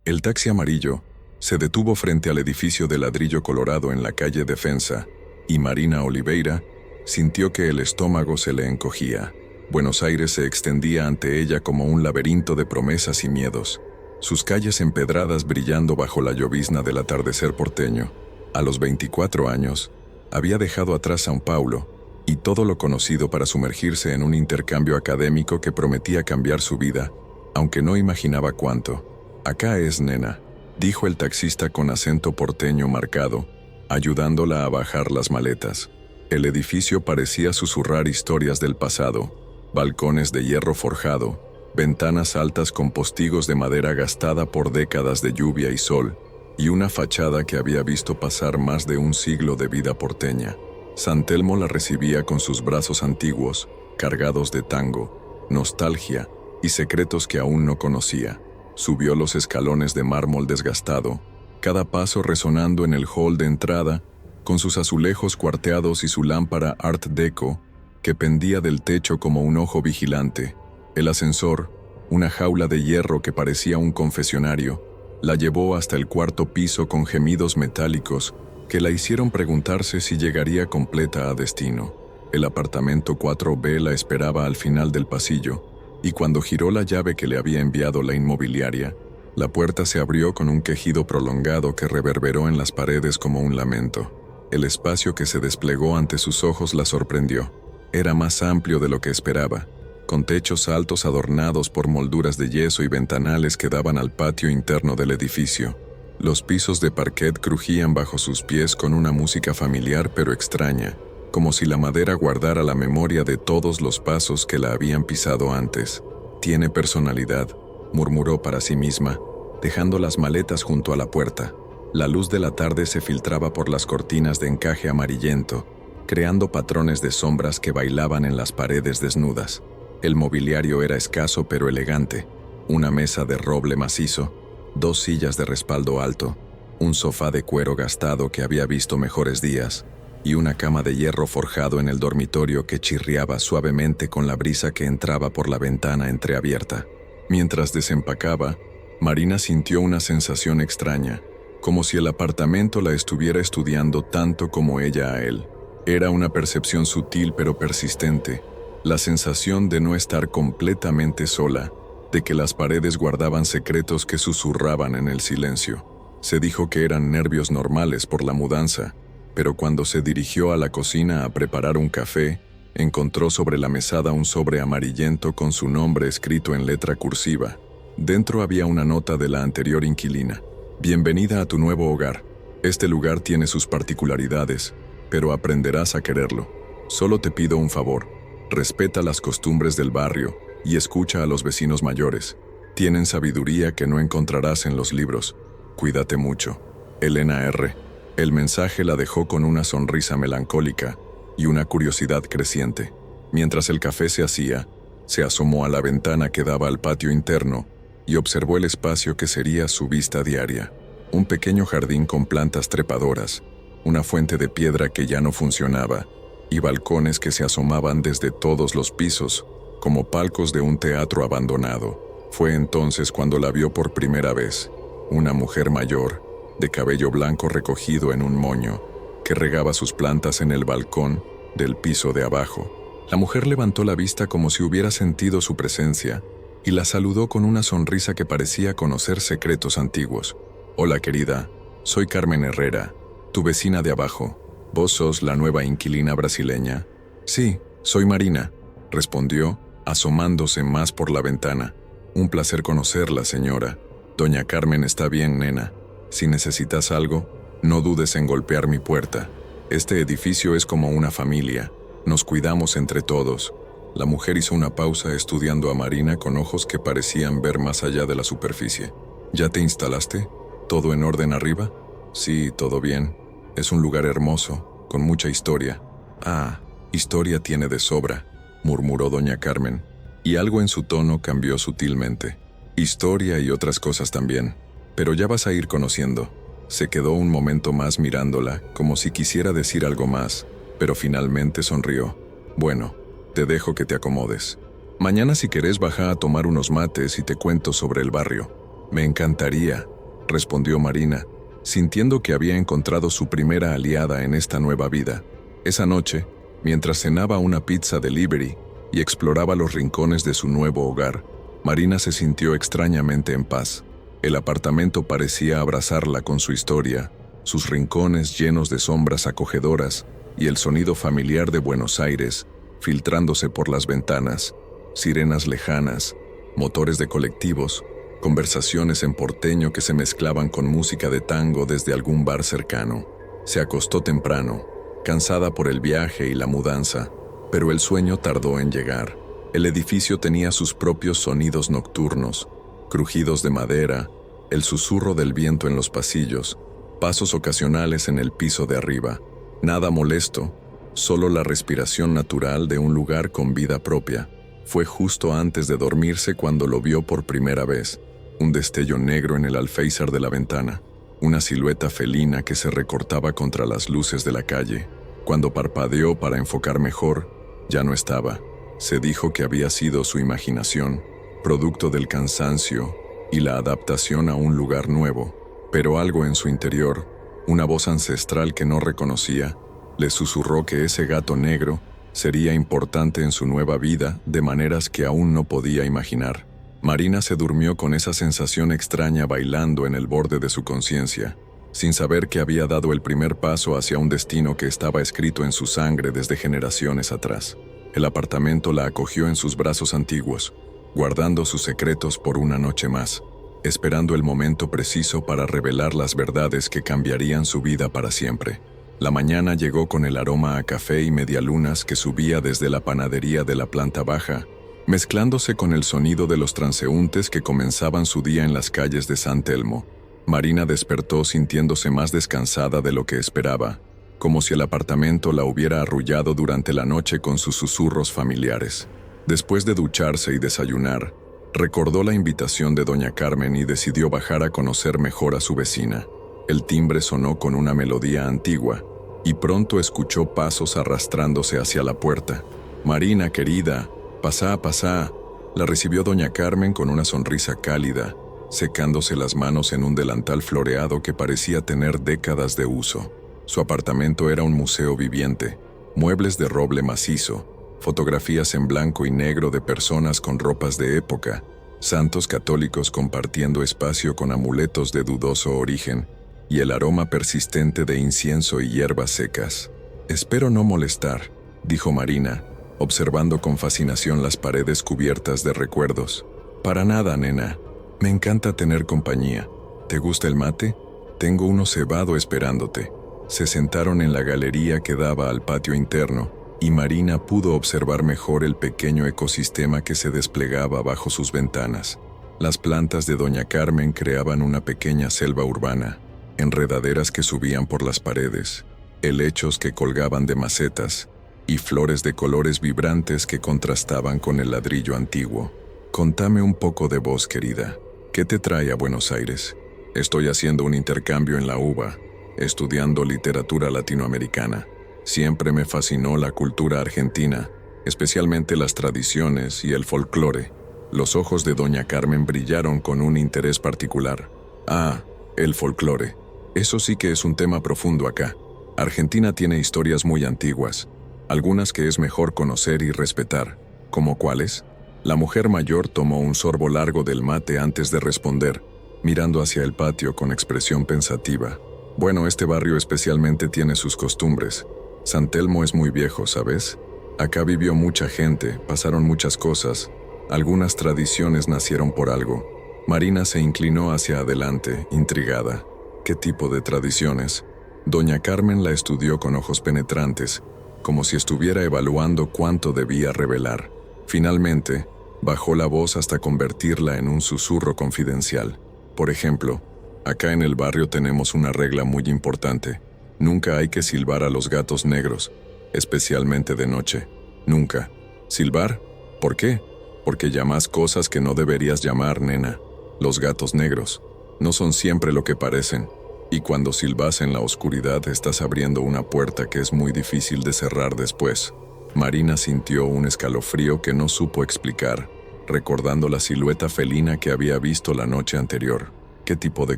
El taxi amarillo se detuvo frente al edificio de ladrillo colorado en la calle Defensa, y Marina Oliveira sintió que el estómago se le encogía. Buenos Aires se extendía ante ella como un laberinto de promesas y miedos, sus calles empedradas brillando bajo la llovizna del atardecer porteño. A los 24 años, había dejado atrás São Paulo y todo lo conocido para sumergirse en un intercambio académico que prometía cambiar su vida, aunque no imaginaba cuánto. «Acá es, nena», dijo el taxista con acento porteño marcado, ayudándola a bajar las maletas. El edificio parecía susurrar historias del pasado, balcones de hierro forjado, ventanas altas con postigos de madera gastada por décadas de lluvia y sol, y una fachada que había visto pasar más de un siglo de vida porteña. San Telmo la recibía con sus brazos antiguos, cargados de tango, nostalgia y secretos que aún no conocía. Subió los escalones de mármol desgastado, cada paso resonando en el hall de entrada, con sus azulejos cuarteados y su lámpara Art Deco, que pendía del techo como un ojo vigilante. El ascensor, una jaula de hierro que parecía un confesionario, la llevó hasta el cuarto piso con gemidos metálicos que la hicieron preguntarse si llegaría completa a destino. El apartamento 4B la esperaba al final del pasillo, y cuando giró la llave que le había enviado la inmobiliaria, la puerta se abrió con un quejido prolongado que reverberó en las paredes como un lamento. El espacio que se desplegó ante sus ojos la sorprendió. Era más amplio de lo que esperaba, con techos altos adornados por molduras de yeso y ventanales que daban al patio interno del edificio. Los pisos de parquet crujían bajo sus pies con una música familiar pero extraña, como si la madera guardara la memoria de todos los pasos que la habían pisado antes. «Tiene personalidad», murmuró para sí misma, dejando las maletas junto a la puerta. La luz de la tarde se filtraba por las cortinas de encaje amarillento, creando patrones de sombras que bailaban en las paredes desnudas. El mobiliario era escaso pero elegante: una mesa de roble macizo, 2 sillas de respaldo alto, un sofá de cuero gastado que había visto mejores días, y una cama de hierro forjado en el dormitorio que chirriaba suavemente con la brisa que entraba por la ventana entreabierta. Mientras desempacaba, Marina sintió una sensación extraña, como si el apartamento la estuviera estudiando tanto como ella a él. Era una percepción sutil pero persistente, la sensación de no estar completamente sola, de que las paredes guardaban secretos que susurraban en el silencio. Se dijo que eran nervios normales por la mudanza, pero cuando se dirigió a la cocina a preparar un café, encontró sobre la mesada un sobre amarillento con su nombre escrito en letra cursiva. Dentro había una nota de la anterior inquilina: «Bienvenida a tu nuevo hogar. Este lugar tiene sus particularidades, pero aprenderás a quererlo. Solo te pido un favor: respeta las costumbres del barrio y escucha a los vecinos mayores. Tienen sabiduría que no encontrarás en los libros. Cuídate mucho. Elena R». El mensaje la dejó con una sonrisa melancólica y una curiosidad creciente. Mientras el café se hacía, se asomó a la ventana que daba al patio interno y observó el espacio que sería su vista diaria. Un pequeño jardín con plantas trepadoras, una fuente de piedra que ya no funcionaba, y balcones que se asomaban desde todos los pisos, como palcos de un teatro abandonado. Fue entonces cuando la vio por primera vez, una mujer mayor, de cabello blanco recogido en un moño, que regaba sus plantas en el balcón del piso de abajo. La mujer levantó la vista como si hubiera sentido su presencia y la saludó con una sonrisa que parecía conocer secretos antiguos. «Hola, querida, soy Carmen Herrera, tu vecina de abajo. ¿Vos sos la nueva inquilina brasileña?» «Sí, soy Marina», respondió, asomándose más por la ventana. «Un placer conocerla, señora. Doña Carmen está bien, nena. Si necesitas algo, no dudes en golpear mi puerta. Este edificio es como una familia. Nos cuidamos entre todos». La mujer hizo una pausa estudiando a Marina con ojos que parecían ver más allá de la superficie. «¿Ya te instalaste? ¿Todo en orden arriba?» «Sí, todo bien. Es un lugar hermoso, con mucha historia». «Ah, historia tiene de sobra», murmuró doña Carmen, y algo en su tono cambió sutilmente. «Historia y otras cosas también. Pero ya vas a ir conociendo». Se quedó un momento más mirándola, como si quisiera decir algo más, pero finalmente sonrió. «Bueno, te dejo que te acomodes. Mañana si querés baja a tomar unos mates y te cuento sobre el barrio». «Me encantaría», respondió Marina, sintiendo que había encontrado su primera aliada en esta nueva vida. Esa noche, mientras cenaba una pizza delivery y exploraba los rincones de su nuevo hogar, Marina se sintió extrañamente en paz. El apartamento parecía abrazarla con su historia, sus rincones llenos de sombras acogedoras y el sonido familiar de Buenos Aires filtrándose por las ventanas, sirenas lejanas, motores de colectivos, conversaciones en porteño que se mezclaban con música de tango desde algún bar cercano. Se acostó temprano, cansada por el viaje y la mudanza, pero el sueño tardó en llegar. El edificio tenía sus propios sonidos nocturnos, crujidos de madera, el susurro del viento en los pasillos, pasos ocasionales en el piso de arriba. Nada molesto, solo la respiración natural de un lugar con vida propia. Fue justo antes de dormirse cuando lo vio por primera vez, un destello negro en el alféizar de la ventana, una silueta felina que se recortaba contra las luces de la calle. Cuando parpadeó para enfocar mejor, ya no estaba. Se dijo que había sido su imaginación, producto del cansancio y la adaptación a un lugar nuevo, pero algo en su interior, una voz ancestral que no reconocía, le susurró que ese gato negro sería importante en su nueva vida de maneras que aún no podía imaginar. Marina se durmió con esa sensación extraña bailando en el borde de su conciencia, sin saber que había dado el primer paso hacia un destino que estaba escrito en su sangre desde generaciones atrás. El apartamento la acogió en sus brazos antiguos, guardando sus secretos por una noche más, esperando el momento preciso para revelar las verdades que cambiarían su vida para siempre. La mañana llegó con el aroma a café y medialunas que subía desde la panadería de la planta baja, mezclándose con el sonido de los transeúntes que comenzaban su día en las calles de San Telmo. Marina despertó sintiéndose más descansada de lo que esperaba, como si el apartamento la hubiera arrullado durante la noche con sus susurros familiares. Después de ducharse y desayunar, recordó la invitación de doña Carmen y decidió bajar a conocer mejor a su vecina. El timbre sonó con una melodía antigua, y pronto escuchó pasos arrastrándose hacia la puerta. «Marina, querida, pasá, pasá», la recibió doña Carmen con una sonrisa cálida, secándose las manos en un delantal floreado que parecía tener décadas de uso. Su apartamento era un museo viviente, muebles de roble macizo, fotografías en blanco y negro de personas con ropas de época, santos católicos compartiendo espacio con amuletos de dudoso origen, y el aroma persistente de incienso y hierbas secas. «Espero no molestar», dijo Marina, observando con fascinación las paredes cubiertas de recuerdos. «Para nada, nena. Me encanta tener compañía. ¿Te gusta el mate? Tengo uno cebado esperándote». Se sentaron en la galería que daba al patio interno, y Marina pudo observar mejor el pequeño ecosistema que se desplegaba bajo sus ventanas. Las plantas de doña Carmen creaban una pequeña selva urbana, enredaderas que subían por las paredes, helechos que colgaban de macetas, y flores de colores vibrantes que contrastaban con el ladrillo antiguo. «Contame un poco de vos, querida. ¿Qué te trae a Buenos Aires?» «Estoy haciendo un intercambio en la UBA, estudiando literatura latinoamericana. Siempre me fascinó la cultura argentina, especialmente las tradiciones y el folclore». Los ojos de doña Carmen brillaron con un interés particular. «Ah, el folclore. Eso sí que es un tema profundo acá. Argentina tiene historias muy antiguas, algunas que es mejor conocer y respetar». «¿Cómo cuáles?». La mujer mayor tomó un sorbo largo del mate antes de responder, mirando hacia el patio con expresión pensativa. «Bueno, este barrio especialmente tiene sus costumbres. San Telmo es muy viejo, ¿sabes? Acá vivió mucha gente, pasaron muchas cosas. Algunas tradiciones nacieron por algo». Marina se inclinó hacia adelante, intrigada. «¿Qué tipo de tradiciones?». Doña Carmen la estudió con ojos penetrantes, como si estuviera evaluando cuánto debía revelar. Finalmente, bajó la voz hasta convertirla en un susurro confidencial. «Por ejemplo, acá en el barrio tenemos una regla muy importante. Nunca hay que silbar a los gatos negros, especialmente de noche. Nunca». «¿Silbar? ¿Por qué?». «Porque llamas cosas que no deberías llamar, nena. Los gatos negros no son siempre lo que parecen, y cuando silbas en la oscuridad estás abriendo una puerta que es muy difícil de cerrar después». Marina sintió un escalofrío que no supo explicar, recordando la silueta felina que había visto la noche anterior. ¿Qué tipo de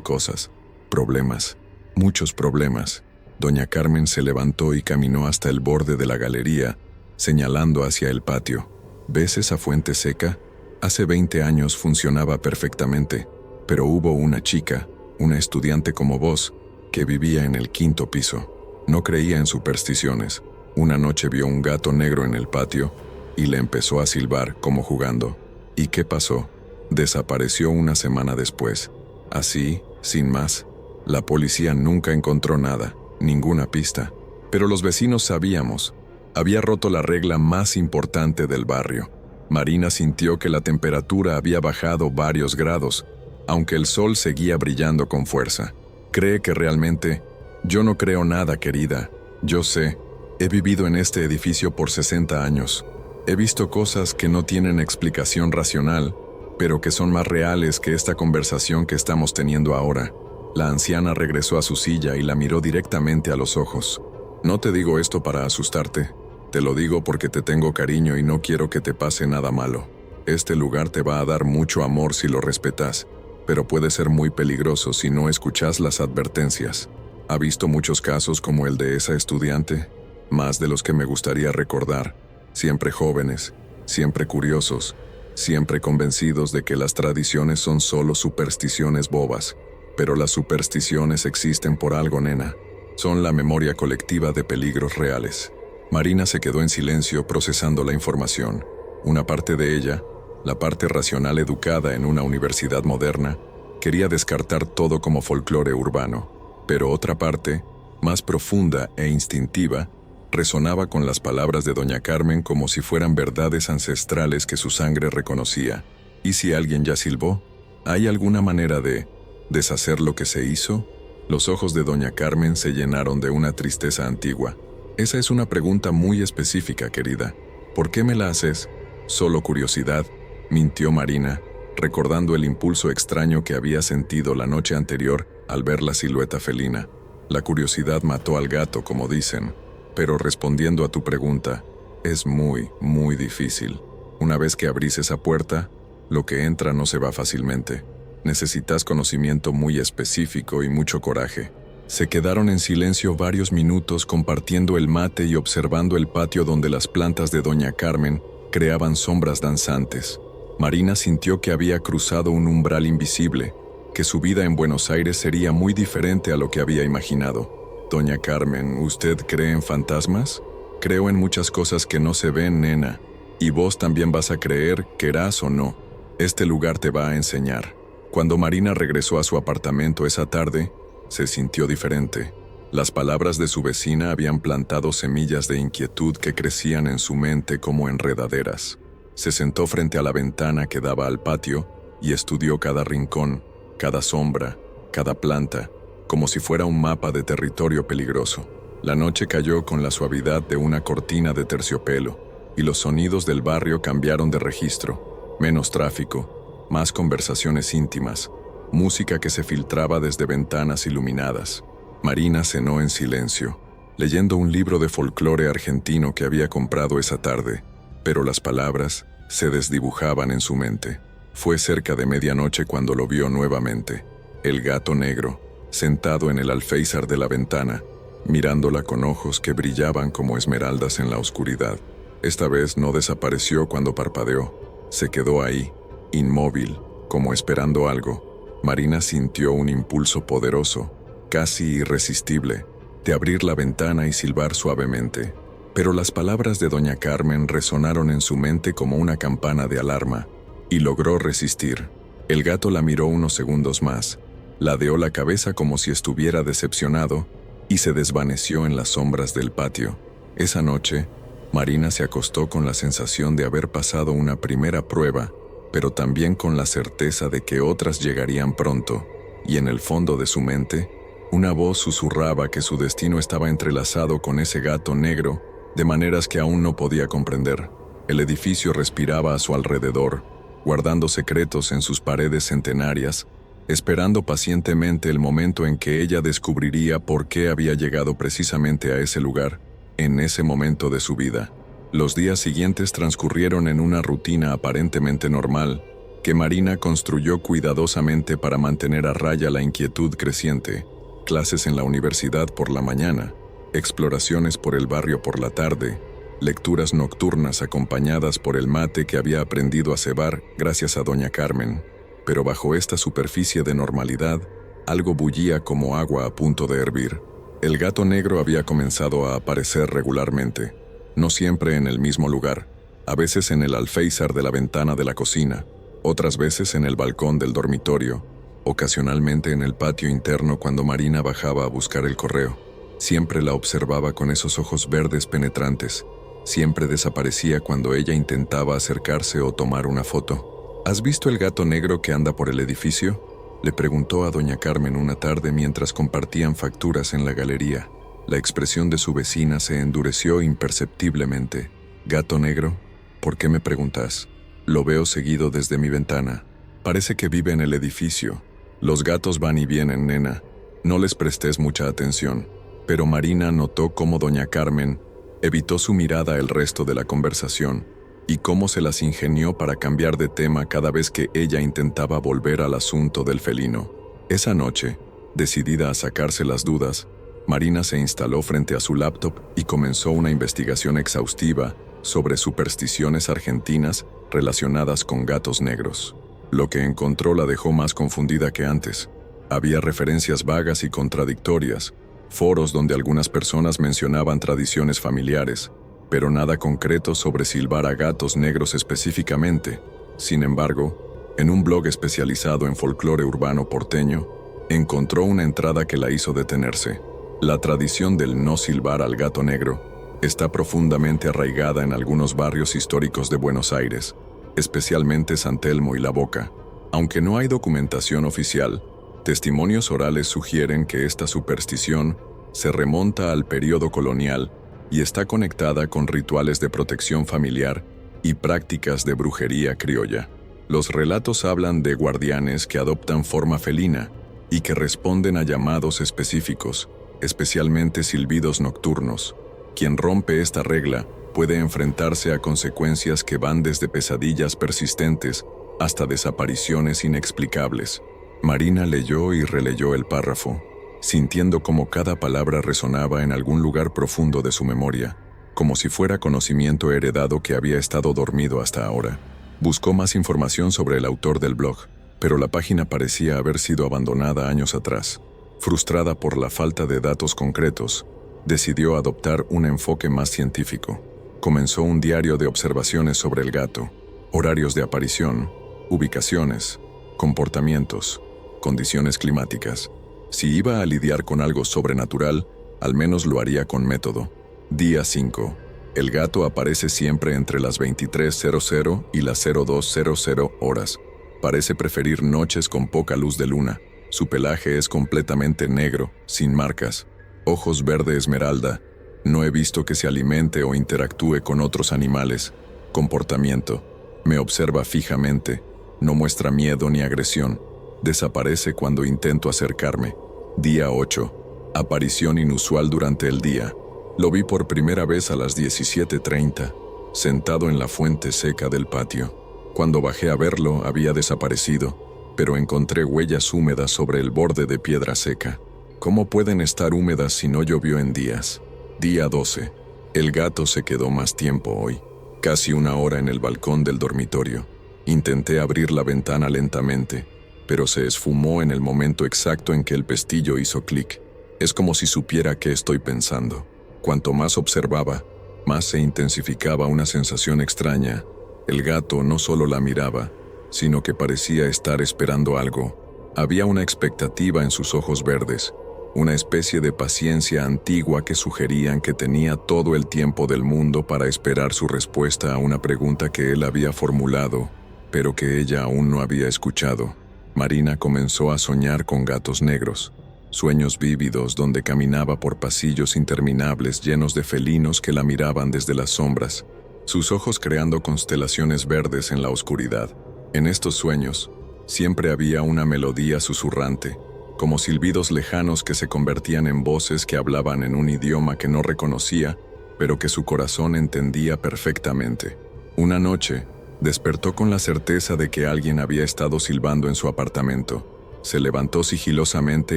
cosas? Problemas. Muchos problemas. Doña Carmen se levantó y caminó hasta el borde de la galería, señalando hacia el patio. ¿Ves esa fuente seca? Hace 20 años funcionaba perfectamente, pero hubo una chica, una estudiante como vos, que vivía en el 5º piso. No creía en supersticiones. Una noche vio un gato negro en el patio y le empezó a silbar como jugando. ¿Y qué pasó? Desapareció una semana después. Así, sin más. La policía nunca encontró nada, ninguna pista. Pero los vecinos sabíamos. Había roto la regla más importante del barrio. Marina sintió que la temperatura había bajado varios grados, aunque el sol seguía brillando con fuerza. ¿Cree que realmente? Yo no creo nada, querida. Yo sé. He vivido en este edificio por 60 años. He visto cosas que no tienen explicación racional, pero que son más reales que esta conversación que estamos teniendo ahora. La anciana regresó a su silla y la miró directamente a los ojos. No te digo esto para asustarte. Te lo digo porque te tengo cariño y no quiero que te pase nada malo. Este lugar te va a dar mucho amor si lo respetas, pero puede ser muy peligroso si no escuchas las advertencias. ¿Ha visto muchos casos como el de esa estudiante? Más de los que me gustaría recordar. Siempre jóvenes, siempre curiosos, siempre convencidos de que las tradiciones son solo supersticiones bobas. Pero las supersticiones existen por algo, nena. Son la memoria colectiva de peligros reales. Marina se quedó en silencio procesando la información. Una parte de ella, la parte racional educada en una universidad moderna, quería descartar todo como folclore urbano. Pero otra parte, más profunda e instintiva, resonaba con las palabras de doña Carmen como si fueran verdades ancestrales que su sangre reconocía. ¿Y si alguien ya silbó? ¿Hay alguna manera de deshacer lo que se hizo? Los ojos de doña Carmen se llenaron de una tristeza antigua. Esa es una pregunta muy específica, querida. ¿Por qué me la haces? Solo curiosidad, mintió Marina, recordando el impulso extraño que había sentido la noche anterior al ver la silueta felina. La curiosidad mató al gato, como dicen. Pero respondiendo a tu pregunta, es muy, muy difícil. Una vez que abrís esa puerta, lo que entra no se va fácilmente. Necesitas conocimiento muy específico y mucho coraje. Se quedaron en silencio varios minutos compartiendo el mate y observando el patio donde las plantas de doña Carmen creaban sombras danzantes. Marina sintió que había cruzado un umbral invisible, que su vida en Buenos Aires sería muy diferente a lo que había imaginado. Doña Carmen, ¿usted cree en fantasmas? Creo en muchas cosas que no se ven, nena. Y vos también vas a creer, querás o no. Este lugar te va a enseñar. Cuando Marina regresó a su apartamento esa tarde, se sintió diferente. Las palabras de su vecina habían plantado semillas de inquietud que crecían en su mente como enredaderas. Se sentó frente a la ventana que daba al patio y estudió cada rincón, cada sombra, cada planta, como si fuera un mapa de territorio peligroso. La noche cayó con la suavidad de una cortina de terciopelo, y los sonidos del barrio cambiaron de registro. Menos tráfico, más conversaciones íntimas, música que se filtraba desde ventanas iluminadas. Marina cenó en silencio, leyendo un libro de folclore argentino que había comprado esa tarde, pero las palabras se desdibujaban en su mente. Fue cerca de medianoche cuando lo vio nuevamente, el gato negro, sentado en el alféizar de la ventana, mirándola con ojos que brillaban como esmeraldas en la oscuridad. Esta vez no desapareció cuando parpadeó, se quedó ahí, inmóvil, como esperando algo. Marina sintió un impulso poderoso, casi irresistible, de abrir la ventana y silbar suavemente. Pero las palabras de doña Carmen resonaron en su mente como una campana de alarma, y logró resistir. El gato la miró unos segundos más, ladeó la cabeza como si estuviera decepcionado, y se desvaneció en las sombras del patio. Esa noche, Marina se acostó con la sensación de haber pasado una primera prueba, pero también con la certeza de que otras llegarían pronto, y en el fondo de su mente, una voz susurraba que su destino estaba entrelazado con ese gato negro, de maneras que aún no podía comprender. El edificio respiraba a su alrededor, guardando secretos en sus paredes centenarias, esperando pacientemente el momento en que ella descubriría por qué había llegado precisamente a ese lugar, en ese momento de su vida. Los días siguientes transcurrieron en una rutina aparentemente normal, que Marina construyó cuidadosamente para mantener a raya la inquietud creciente, clases en la universidad por la mañana, exploraciones por el barrio por la tarde, lecturas nocturnas acompañadas por el mate que había aprendido a cebar gracias a doña Carmen. Pero bajo esta superficie de normalidad, algo bullía como agua a punto de hervir. El gato negro había comenzado a aparecer regularmente, no siempre en el mismo lugar, a veces en el alféizar de la ventana de la cocina, otras veces en el balcón del dormitorio, ocasionalmente en el patio interno cuando Marina bajaba a buscar el correo. Siempre la observaba con esos ojos verdes penetrantes. Siempre desaparecía cuando ella intentaba acercarse o tomar una foto. ¿Has visto el gato negro que anda por el edificio?, le preguntó a doña Carmen una tarde mientras compartían facturas en la galería. La expresión de su vecina se endureció imperceptiblemente. «¿Gato negro? ¿Por qué me preguntas? Lo veo seguido desde mi ventana. Parece que vive en el edificio. Los gatos van y vienen, nena. No les prestes mucha atención». Pero Marina notó cómo doña Carmen evitó su mirada el resto de la conversación y cómo se las ingenió para cambiar de tema cada vez que ella intentaba volver al asunto del felino. Esa noche, decidida a sacarse las dudas, Marina se instaló frente a su laptop y comenzó una investigación exhaustiva sobre supersticiones argentinas relacionadas con gatos negros. Lo que encontró la dejó más confundida que antes. Había referencias vagas y contradictorias, foros donde algunas personas mencionaban tradiciones familiares, pero nada concreto sobre silbar a gatos negros específicamente. Sin embargo, en un blog especializado en folclore urbano porteño, encontró una entrada que la hizo detenerse. La tradición del no silbar al gato negro está profundamente arraigada en algunos barrios históricos de Buenos Aires, especialmente San Telmo y La Boca. Aunque no hay documentación oficial, testimonios orales sugieren que esta superstición se remonta al periodo colonial y está conectada con rituales de protección familiar y prácticas de brujería criolla. Los relatos hablan de guardianes que adoptan forma felina y que responden a llamados específicos, especialmente silbidos nocturnos. Quien rompe esta regla puede enfrentarse a consecuencias que van desde pesadillas persistentes hasta desapariciones inexplicables. Marina leyó y releyó el párrafo, sintiendo como cada palabra resonaba en algún lugar profundo de su memoria, como si fuera conocimiento heredado que había estado dormido hasta ahora. Buscó más información sobre el autor del blog, pero la página parecía haber sido abandonada años atrás. Frustrada por la falta de datos concretos, decidió adoptar un enfoque más científico. Comenzó un diario de observaciones sobre el gato, horarios de aparición, ubicaciones, comportamientos, condiciones climáticas. Si iba a lidiar con algo sobrenatural, al menos lo haría con método. Día 5. El gato aparece siempre entre las 23:00 y las 02:00 horas. Parece preferir noches con poca luz de luna. Su pelaje es completamente negro, sin marcas. Ojos verde esmeralda. No he visto que se alimente o interactúe con otros animales. Comportamiento. Me observa fijamente. No muestra miedo ni agresión. Desaparece cuando intento acercarme. Día 8. Aparición inusual durante el día. Lo vi por primera vez a las 17:30, sentado en la fuente seca del patio. Cuando bajé a verlo, había desaparecido, pero encontré huellas húmedas sobre el borde de piedra seca. ¿Cómo pueden estar húmedas si no llovió en días? Día 12. El gato se quedó más tiempo hoy, casi una hora en el balcón del dormitorio. Intenté abrir la ventana lentamente, pero se esfumó en el momento exacto en que el pestillo hizo clic. Es como si supiera qué estoy pensando. Cuanto más observaba, más se intensificaba una sensación extraña. El gato no solo la miraba, sino que parecía estar esperando algo. Había una expectativa en sus ojos verdes, una especie de paciencia antigua que sugerían que tenía todo el tiempo del mundo para esperar su respuesta a una pregunta que él había formulado, pero que ella aún no había escuchado. Marina comenzó a soñar con gatos negros, sueños vívidos donde caminaba por pasillos interminables llenos de felinos que la miraban desde las sombras, sus ojos creando constelaciones verdes en la oscuridad. En estos sueños, siempre había una melodía susurrante, como silbidos lejanos que se convertían en voces que hablaban en un idioma que no reconocía, pero que su corazón entendía perfectamente. Una noche, Despertó con la certeza de que alguien había estado silbando en su apartamento. Se levantó sigilosamente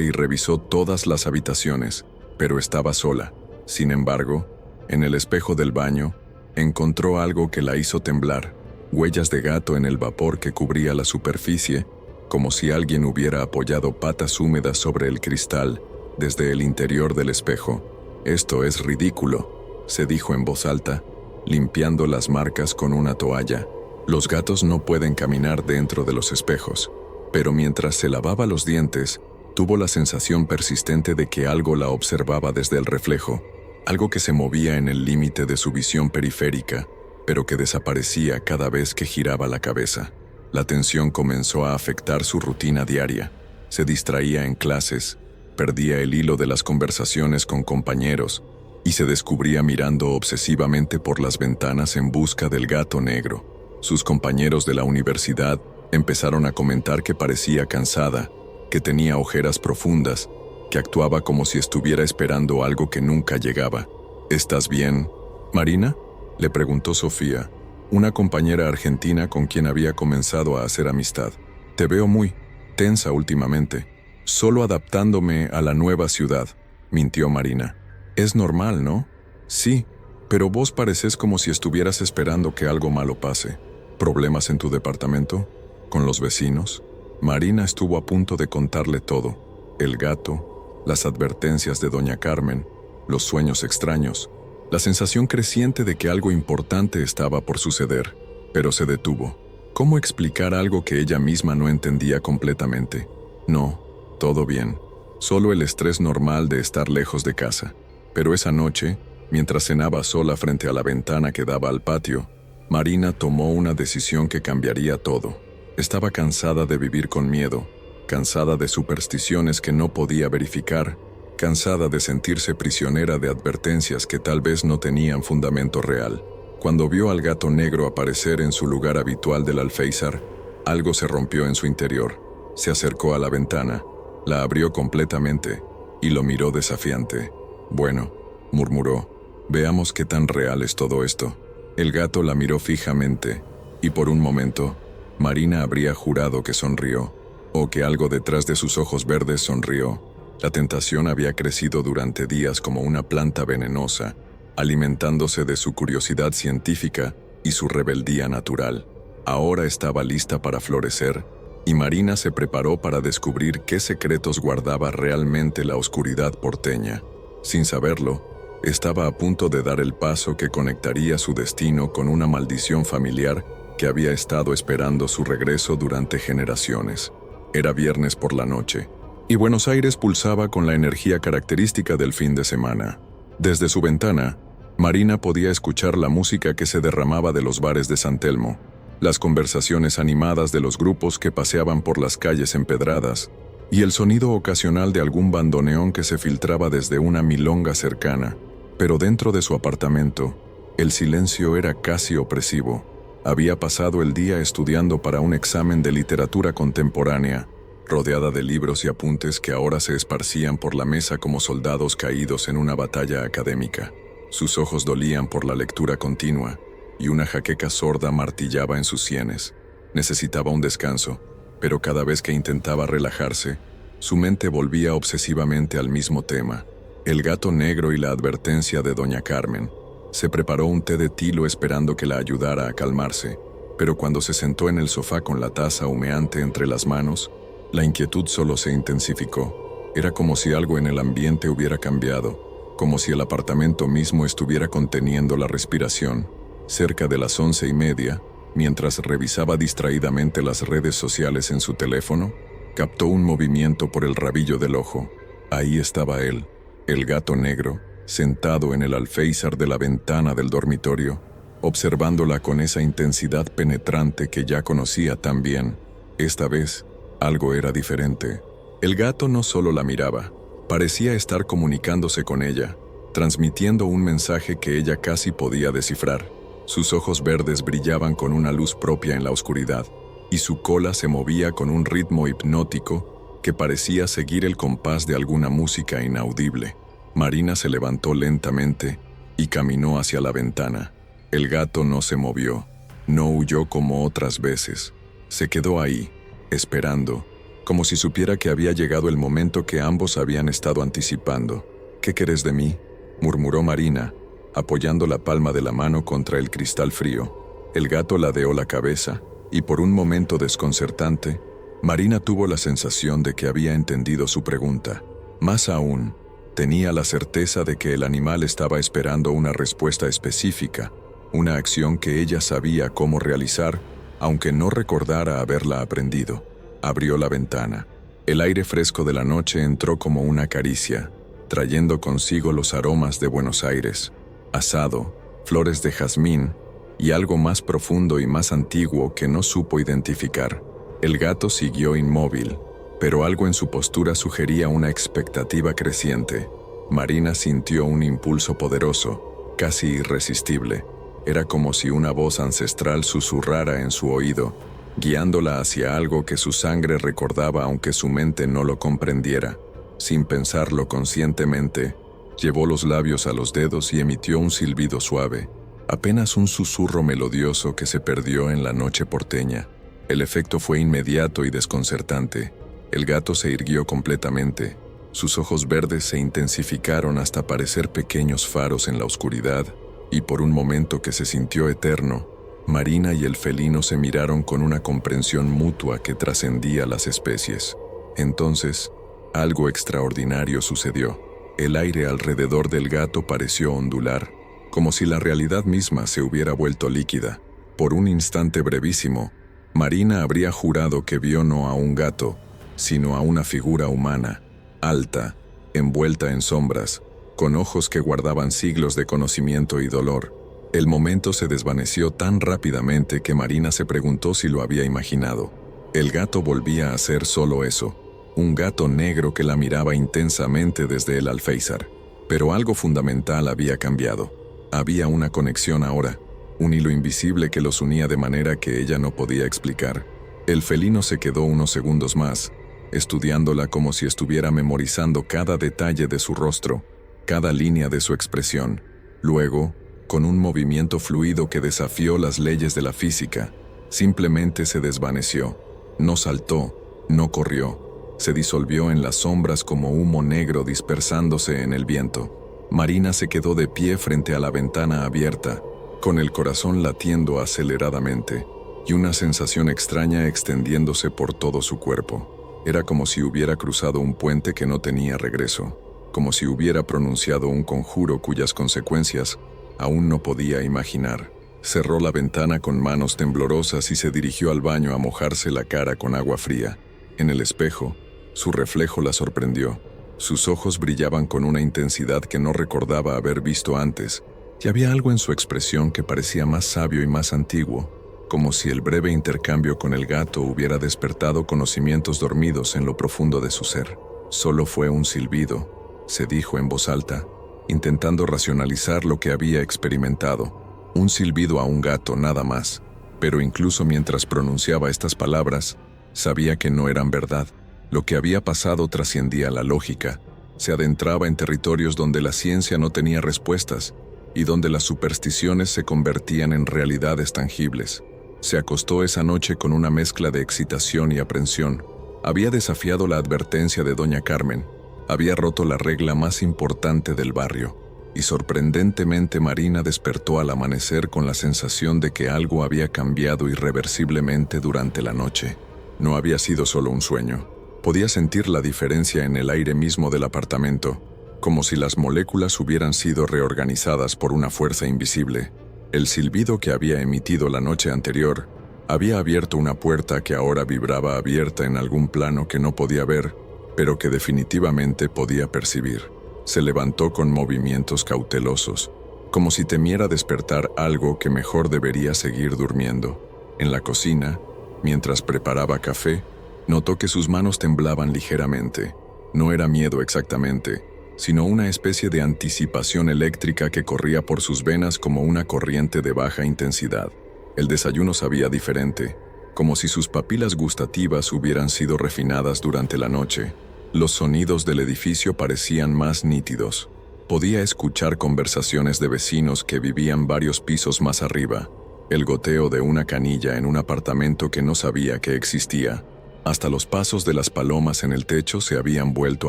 y revisó todas las habitaciones, pero estaba sola. Sin embargo, en el espejo del baño, encontró algo que la hizo temblar: huellas de gato en el vapor que cubría la superficie, como si alguien hubiera apoyado patas húmedas sobre el cristal desde el interior del espejo. «Esto es ridículo», se dijo en voz alta, limpiando las marcas con una toalla. Los gatos no pueden caminar dentro de los espejos. Pero mientras se lavaba los dientes, tuvo la sensación persistente de que algo la observaba desde el reflejo, algo que se movía en el límite de su visión periférica, pero que desaparecía cada vez que giraba la cabeza. La tensión comenzó a afectar su rutina diaria. Se distraía en clases, perdía el hilo de las conversaciones con compañeros y se descubría mirando obsesivamente por las ventanas en busca del gato negro. Sus compañeros de la universidad empezaron a comentar que parecía cansada, que tenía ojeras profundas, que actuaba como si estuviera esperando algo que nunca llegaba. «¿Estás bien, Marina?», le preguntó Sofía, una compañera argentina con quien había comenzado a hacer amistad. «Te veo muy tensa últimamente». «Solo adaptándome a la nueva ciudad», mintió Marina. «Es normal, ¿no?». «Sí, pero vos pareces como si estuvieras esperando que algo malo pase». «¿Problemas en tu departamento? ¿Con los vecinos?». Marina estuvo a punto de contarle todo: el gato, las advertencias de doña Carmen, los sueños extraños, la sensación creciente de que algo importante estaba por suceder, pero se detuvo. ¿Cómo explicar algo que ella misma no entendía completamente? «No, todo bien, solo el estrés normal de estar lejos de casa». Pero esa noche, mientras cenaba sola frente a la ventana que daba al patio, Marina tomó una decisión que cambiaría todo. Estaba cansada de vivir con miedo, cansada de supersticiones que no podía verificar, cansada de sentirse prisionera de advertencias que tal vez no tenían fundamento real. Cuando vio al gato negro aparecer en su lugar habitual del alféizar, algo se rompió en su interior. Se acercó a la ventana, la abrió completamente y lo miró desafiante. «Bueno», murmuró, «veamos qué tan real es todo esto». El gato la miró fijamente, y por un momento, Marina habría jurado que sonrió, o que algo detrás de sus ojos verdes sonrió. La tentación había crecido durante días como una planta venenosa, alimentándose de su curiosidad científica y su rebeldía natural. Ahora estaba lista para florecer, y Marina se preparó para descubrir qué secretos guardaba realmente la oscuridad porteña. Sin saberlo, estaba a punto de dar el paso que conectaría su destino con una maldición familiar que había estado esperando su regreso durante generaciones. Era viernes por la noche, y Buenos Aires pulsaba con la energía característica del fin de semana. Desde su ventana, Marina podía escuchar la música que se derramaba de los bares de San Telmo, las conversaciones animadas de los grupos que paseaban por las calles empedradas, y el sonido ocasional de algún bandoneón que se filtraba desde una milonga cercana. Pero dentro de su apartamento, el silencio era casi opresivo. Había pasado el día estudiando para un examen de literatura contemporánea, rodeada de libros y apuntes que ahora se esparcían por la mesa como soldados caídos en una batalla académica. Sus ojos dolían por la lectura continua, y una jaqueca sorda martillaba en sus sienes. Necesitaba un descanso, pero cada vez que intentaba relajarse, su mente volvía obsesivamente al mismo tema: el gato negro y la advertencia de doña Carmen. Se preparó un té de tilo esperando que la ayudara a calmarse, pero cuando se sentó en el sofá con la taza humeante entre las manos, la inquietud solo se intensificó. Era como si algo en el ambiente hubiera cambiado, como si el apartamento mismo estuviera conteniendo la respiración. Cerca de las 11:30, mientras revisaba distraídamente las redes sociales en su teléfono, captó un movimiento por el rabillo del ojo. Ahí estaba él, el gato negro, sentado en el alféizar de la ventana del dormitorio, observándola con esa intensidad penetrante que ya conocía tan bien. Esta vez, algo era diferente. El gato no solo la miraba, parecía estar comunicándose con ella, transmitiendo un mensaje que ella casi podía descifrar. Sus ojos verdes brillaban con una luz propia en la oscuridad, y su cola se movía con un ritmo hipnótico que parecía seguir el compás de alguna música inaudible. Marina se levantó lentamente y caminó hacia la ventana. El gato no se movió. No huyó como otras veces. Se quedó ahí, esperando, como si supiera que había llegado el momento que ambos habían estado anticipando. «¿Qué querés de mí?», murmuró Marina, apoyando la palma de la mano contra el cristal frío. El gato ladeó la cabeza, y por un momento desconcertante, Marina tuvo la sensación de que había entendido su pregunta. Más aún, tenía la certeza de que el animal estaba esperando una respuesta específica, una acción que ella sabía cómo realizar, aunque no recordara haberla aprendido. Abrió la ventana. El aire fresco de la noche entró como una caricia, trayendo consigo los aromas de Buenos Aires, asado, flores de jazmín y algo más profundo y más antiguo que no supo identificar. El gato siguió inmóvil, pero algo en su postura sugería una expectativa creciente. Marina sintió un impulso poderoso, casi irresistible. Era como si una voz ancestral susurrara en su oído, guiándola hacia algo que su sangre recordaba aunque su mente no lo comprendiera. Sin pensarlo conscientemente, llevó los labios a los dedos y emitió un silbido suave, apenas un susurro melodioso que se perdió en la noche porteña. El efecto fue inmediato y desconcertante. El gato se irguió completamente. Sus ojos verdes se intensificaron hasta parecer pequeños faros en la oscuridad, y por un momento que se sintió eterno, Marina y el felino se miraron con una comprensión mutua que trascendía las especies. Entonces, algo extraordinario sucedió. El aire alrededor del gato pareció ondular, como si la realidad misma se hubiera vuelto líquida. Por un instante brevísimo, Marina habría jurado que vio no a un gato, sino a una figura humana, alta, envuelta en sombras, con ojos que guardaban siglos de conocimiento y dolor. El momento se desvaneció tan rápidamente que Marina se preguntó si lo había imaginado. El gato volvía a ser solo eso, un gato negro que la miraba intensamente desde el alféizar. Pero algo fundamental había cambiado. Había una conexión ahora, un hilo invisible que los unía de manera que ella no podía explicar. El felino se quedó unos segundos más, estudiándola como si estuviera memorizando cada detalle de su rostro, cada línea de su expresión. Luego, con un movimiento fluido que desafió las leyes de la física, simplemente se desvaneció. No saltó, no corrió, se disolvió en las sombras como humo negro dispersándose en el viento. Marina se quedó de pie frente a la ventana abierta, con el corazón latiendo aceleradamente, y una sensación extraña extendiéndose por todo su cuerpo. Era como si hubiera cruzado un puente que no tenía regreso, como si hubiera pronunciado un conjuro cuyas consecuencias aún no podía imaginar. Cerró la ventana con manos temblorosas y se dirigió al baño a mojarse la cara con agua fría. En el espejo, su reflejo la sorprendió. Sus ojos brillaban con una intensidad que no recordaba haber visto antes, y había algo en su expresión que parecía más sabio y más antiguo, como si el breve intercambio con el gato hubiera despertado conocimientos dormidos en lo profundo de su ser. Solo fue un silbido, se dijo en voz alta, intentando racionalizar lo que había experimentado. Un silbido a un gato, nada más. Pero incluso mientras pronunciaba estas palabras, sabía que no eran verdad. Lo que había pasado trascendía la lógica, se adentraba en territorios donde la ciencia no tenía respuestas y donde las supersticiones se convertían en realidades tangibles. Se acostó esa noche con una mezcla de excitación y aprensión. Había desafiado la advertencia de doña Carmen, había roto la regla más importante del barrio, y sorprendentemente Marina despertó al amanecer con la sensación de que algo había cambiado irreversiblemente durante la noche. No había sido solo un sueño. Podía sentir la diferencia en el aire mismo del apartamento, como si las moléculas hubieran sido reorganizadas por una fuerza invisible. El silbido que había emitido la noche anterior había abierto una puerta que ahora vibraba abierta en algún plano que no podía ver, pero que definitivamente podía percibir. Se levantó con movimientos cautelosos, como si temiera despertar algo que mejor debería seguir durmiendo. En la cocina, mientras preparaba café, notó que sus manos temblaban ligeramente. No era miedo exactamente, sino una especie de anticipación eléctrica que corría por sus venas como una corriente de baja intensidad. El desayuno sabía diferente, como si sus papilas gustativas hubieran sido refinadas durante la noche. Los sonidos del edificio parecían más nítidos. Podía escuchar conversaciones de vecinos que vivían varios pisos más arriba, el goteo de una canilla en un apartamento que no sabía que existía. Hasta los pasos de las palomas en el techo se habían vuelto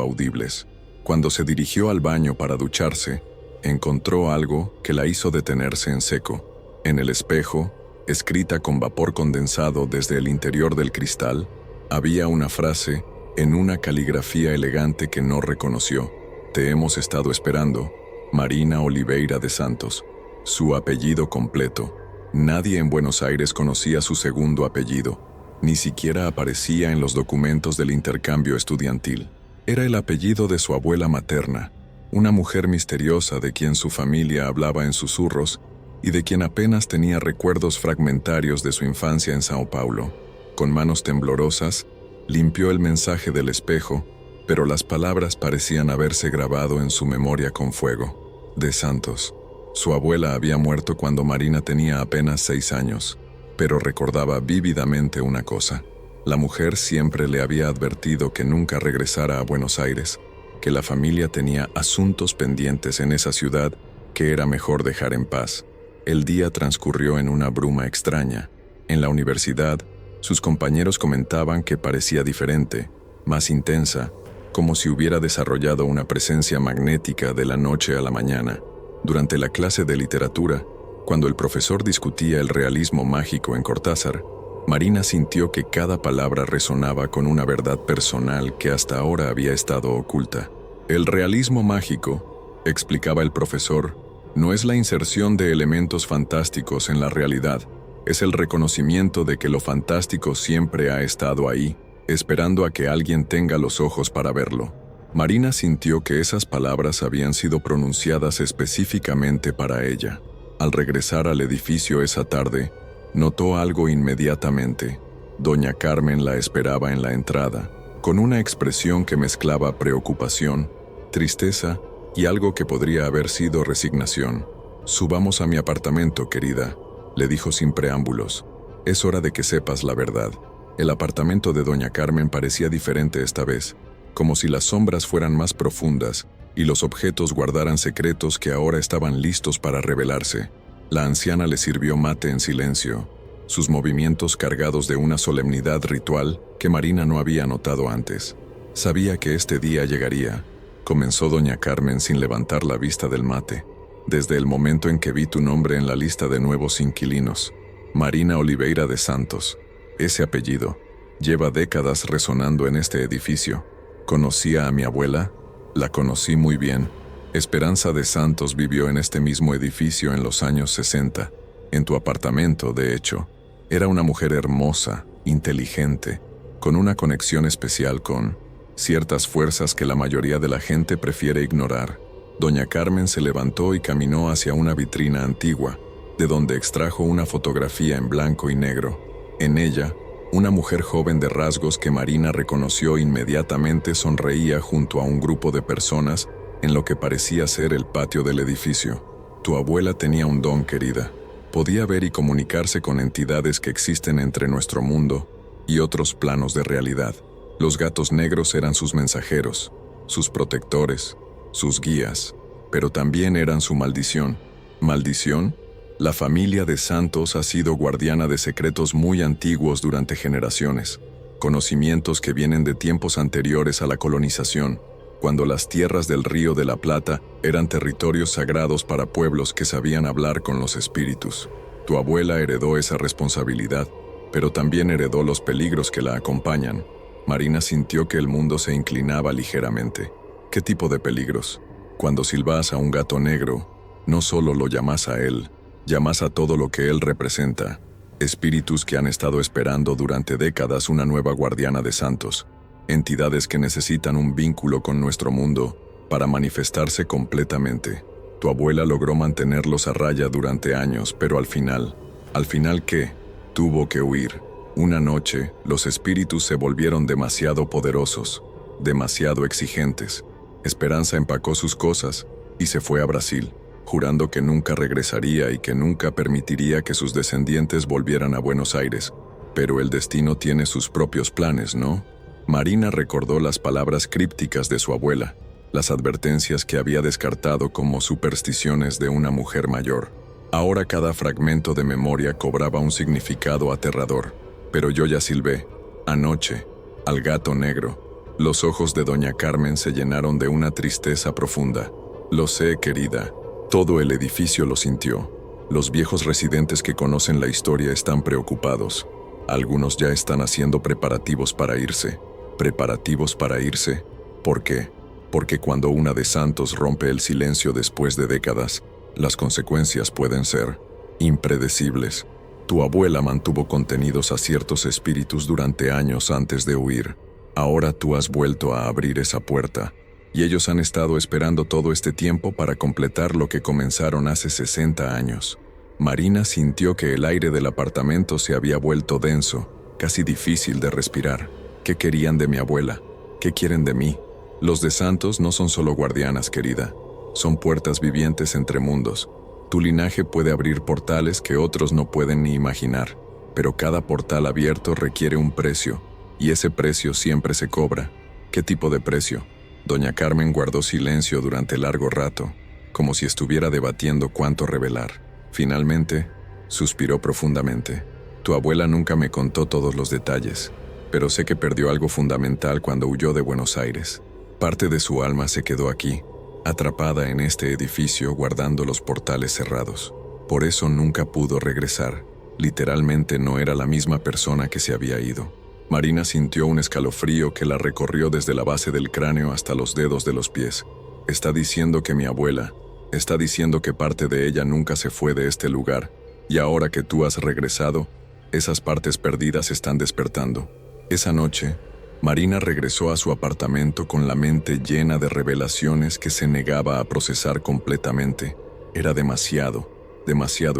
audibles. Cuando se dirigió al baño para ducharse, encontró algo que la hizo detenerse en seco. En el espejo, escrita con vapor condensado desde el interior del cristal, había una frase en una caligrafía elegante que no reconoció. Te hemos estado esperando, Marina Oliveira de Santos. Su apellido completo. Nadie en Buenos Aires conocía su segundo apellido. Ni siquiera aparecía en los documentos del intercambio estudiantil. Era el apellido de su abuela materna, una mujer misteriosa de quien su familia hablaba en susurros y de quien apenas tenía recuerdos fragmentarios de su infancia en Sao Paulo. Con manos temblorosas, limpió el mensaje del espejo, pero las palabras parecían haberse grabado en su memoria con fuego. De Santos. Su abuela había muerto cuando Marina tenía apenas 6 años, pero recordaba vívidamente una cosa. La mujer siempre le había advertido que nunca regresara a Buenos Aires, que la familia tenía asuntos pendientes en esa ciudad que era mejor dejar en paz. El día transcurrió en una bruma extraña. En la universidad, sus compañeros comentaban que parecía diferente, más intensa, como si hubiera desarrollado una presencia magnética de la noche a la mañana. Durante la clase de literatura, cuando el profesor discutía el realismo mágico en Cortázar, Marina sintió que cada palabra resonaba con una verdad personal que hasta ahora había estado oculta. El realismo mágico, explicaba el profesor, no es la inserción de elementos fantásticos en la realidad, es el reconocimiento de que lo fantástico siempre ha estado ahí, esperando a que alguien tenga los ojos para verlo. Marina sintió que esas palabras habían sido pronunciadas específicamente para ella. Al regresar al edificio esa tarde, notó algo inmediatamente. Doña Carmen la esperaba en la entrada, con una expresión que mezclaba preocupación, tristeza y algo que podría haber sido resignación. «Subamos a mi apartamento, querida», le dijo sin preámbulos. «Es hora de que sepas la verdad». El apartamento de Doña Carmen parecía diferente esta vez, como si las sombras fueran más profundas y los objetos guardaran secretos que ahora estaban listos para revelarse. La anciana le sirvió mate en silencio, sus movimientos cargados de una solemnidad ritual que Marina no había notado antes. «Sabía que este día llegaría», comenzó Doña Carmen sin levantar la vista del mate. «Desde el momento en que vi tu nombre en la lista de nuevos inquilinos. Marina Oliveira de Santos. Ese apellido lleva décadas resonando en este edificio. ¿Conocía a mi abuela? La conocí muy bien. Esperanza de Santos vivió en este mismo edificio en los años 60, en tu apartamento, de hecho. Era una mujer hermosa, inteligente, con una conexión especial con ciertas fuerzas que la mayoría de la gente prefiere ignorar». Doña Carmen se levantó y caminó hacia una vitrina antigua, de donde extrajo una fotografía en blanco y negro. En ella, una mujer joven de rasgos que Marina reconoció inmediatamente sonreía junto a un grupo de personas en lo que parecía ser el patio del edificio. «Tu abuela tenía un don, querida. Podía ver y comunicarse con entidades que existen entre nuestro mundo y otros planos de realidad. Los gatos negros eran sus mensajeros, sus protectores, sus guías, pero también eran su maldición». ¿Maldición? La familia de Santos ha sido guardiana de secretos muy antiguos durante generaciones, conocimientos que vienen de tiempos anteriores a la colonización, cuando las tierras del Río de la Plata eran territorios sagrados para pueblos que sabían hablar con los espíritus. Tu abuela heredó esa responsabilidad, pero también heredó los peligros que la acompañan. Marina sintió que el mundo se inclinaba ligeramente. ¿Qué tipo de peligros? Cuando silbas a un gato negro, no solo lo llamas a él, llamas a todo lo que él representa. Espíritus que han estado esperando durante décadas una nueva guardiana de Santos. Entidades que necesitan un vínculo con nuestro mundo para manifestarse completamente. Tu abuela logró mantenerlos a raya durante años, pero ¿al final qué? Tuvo que huir. Una noche, los espíritus se volvieron demasiado poderosos, demasiado exigentes. Esperanza empacó sus cosas y se fue a Brasil, jurando que nunca regresaría y que nunca permitiría que sus descendientes volvieran a Buenos Aires. Pero el destino tiene sus propios planes, ¿no? Marina recordó las palabras crípticas de su abuela, las advertencias que había descartado como supersticiones de una mujer mayor. Ahora cada fragmento de memoria cobraba un significado aterrador. Pero yo ya silbé, anoche, al gato negro. Los ojos de doña Carmen se llenaron de una tristeza profunda. Lo sé, querida. Todo el edificio lo sintió. Los viejos residentes que conocen la historia están preocupados. Algunos ya están haciendo preparativos para irse. ¿Preparativos para irse? ¿Por qué? Porque cuando una de Santos rompe el silencio después de décadas, las consecuencias pueden ser impredecibles. Tu abuela mantuvo contenidos a ciertos espíritus durante años antes de huir. Ahora tú has vuelto a abrir esa puerta, y ellos han estado esperando todo este tiempo para completar lo que comenzaron hace 60 años. Marina sintió que el aire del apartamento se había vuelto denso, casi difícil de respirar. ¿Qué querían de mi abuela? ¿Qué quieren de mí? Los de Santos no son solo guardianas, querida. Son puertas vivientes entre mundos. Tu linaje puede abrir portales que otros no pueden ni imaginar, pero cada portal abierto requiere un precio, y ese precio siempre se cobra. ¿Qué tipo de precio? Doña Carmen guardó silencio durante largo rato, como si estuviera debatiendo cuánto revelar. Finalmente, suspiró profundamente. Tu abuela nunca me contó todos los detalles, pero sé que perdió algo fundamental cuando huyó de Buenos Aires. Parte de su alma se quedó aquí, atrapada en este edificio guardando los portales cerrados. Por eso nunca pudo regresar. Literalmente no era la misma persona que se había ido. Marina sintió un escalofrío que la recorrió desde la base del cráneo hasta los dedos de los pies. Está diciendo que mi abuela, está diciendo que parte de ella nunca se fue de este lugar, y ahora que tú has regresado, esas partes perdidas están despertando. Esa noche, Marina regresó a su apartamento con la mente llena de revelaciones que se negaba a procesar completamente. Era demasiado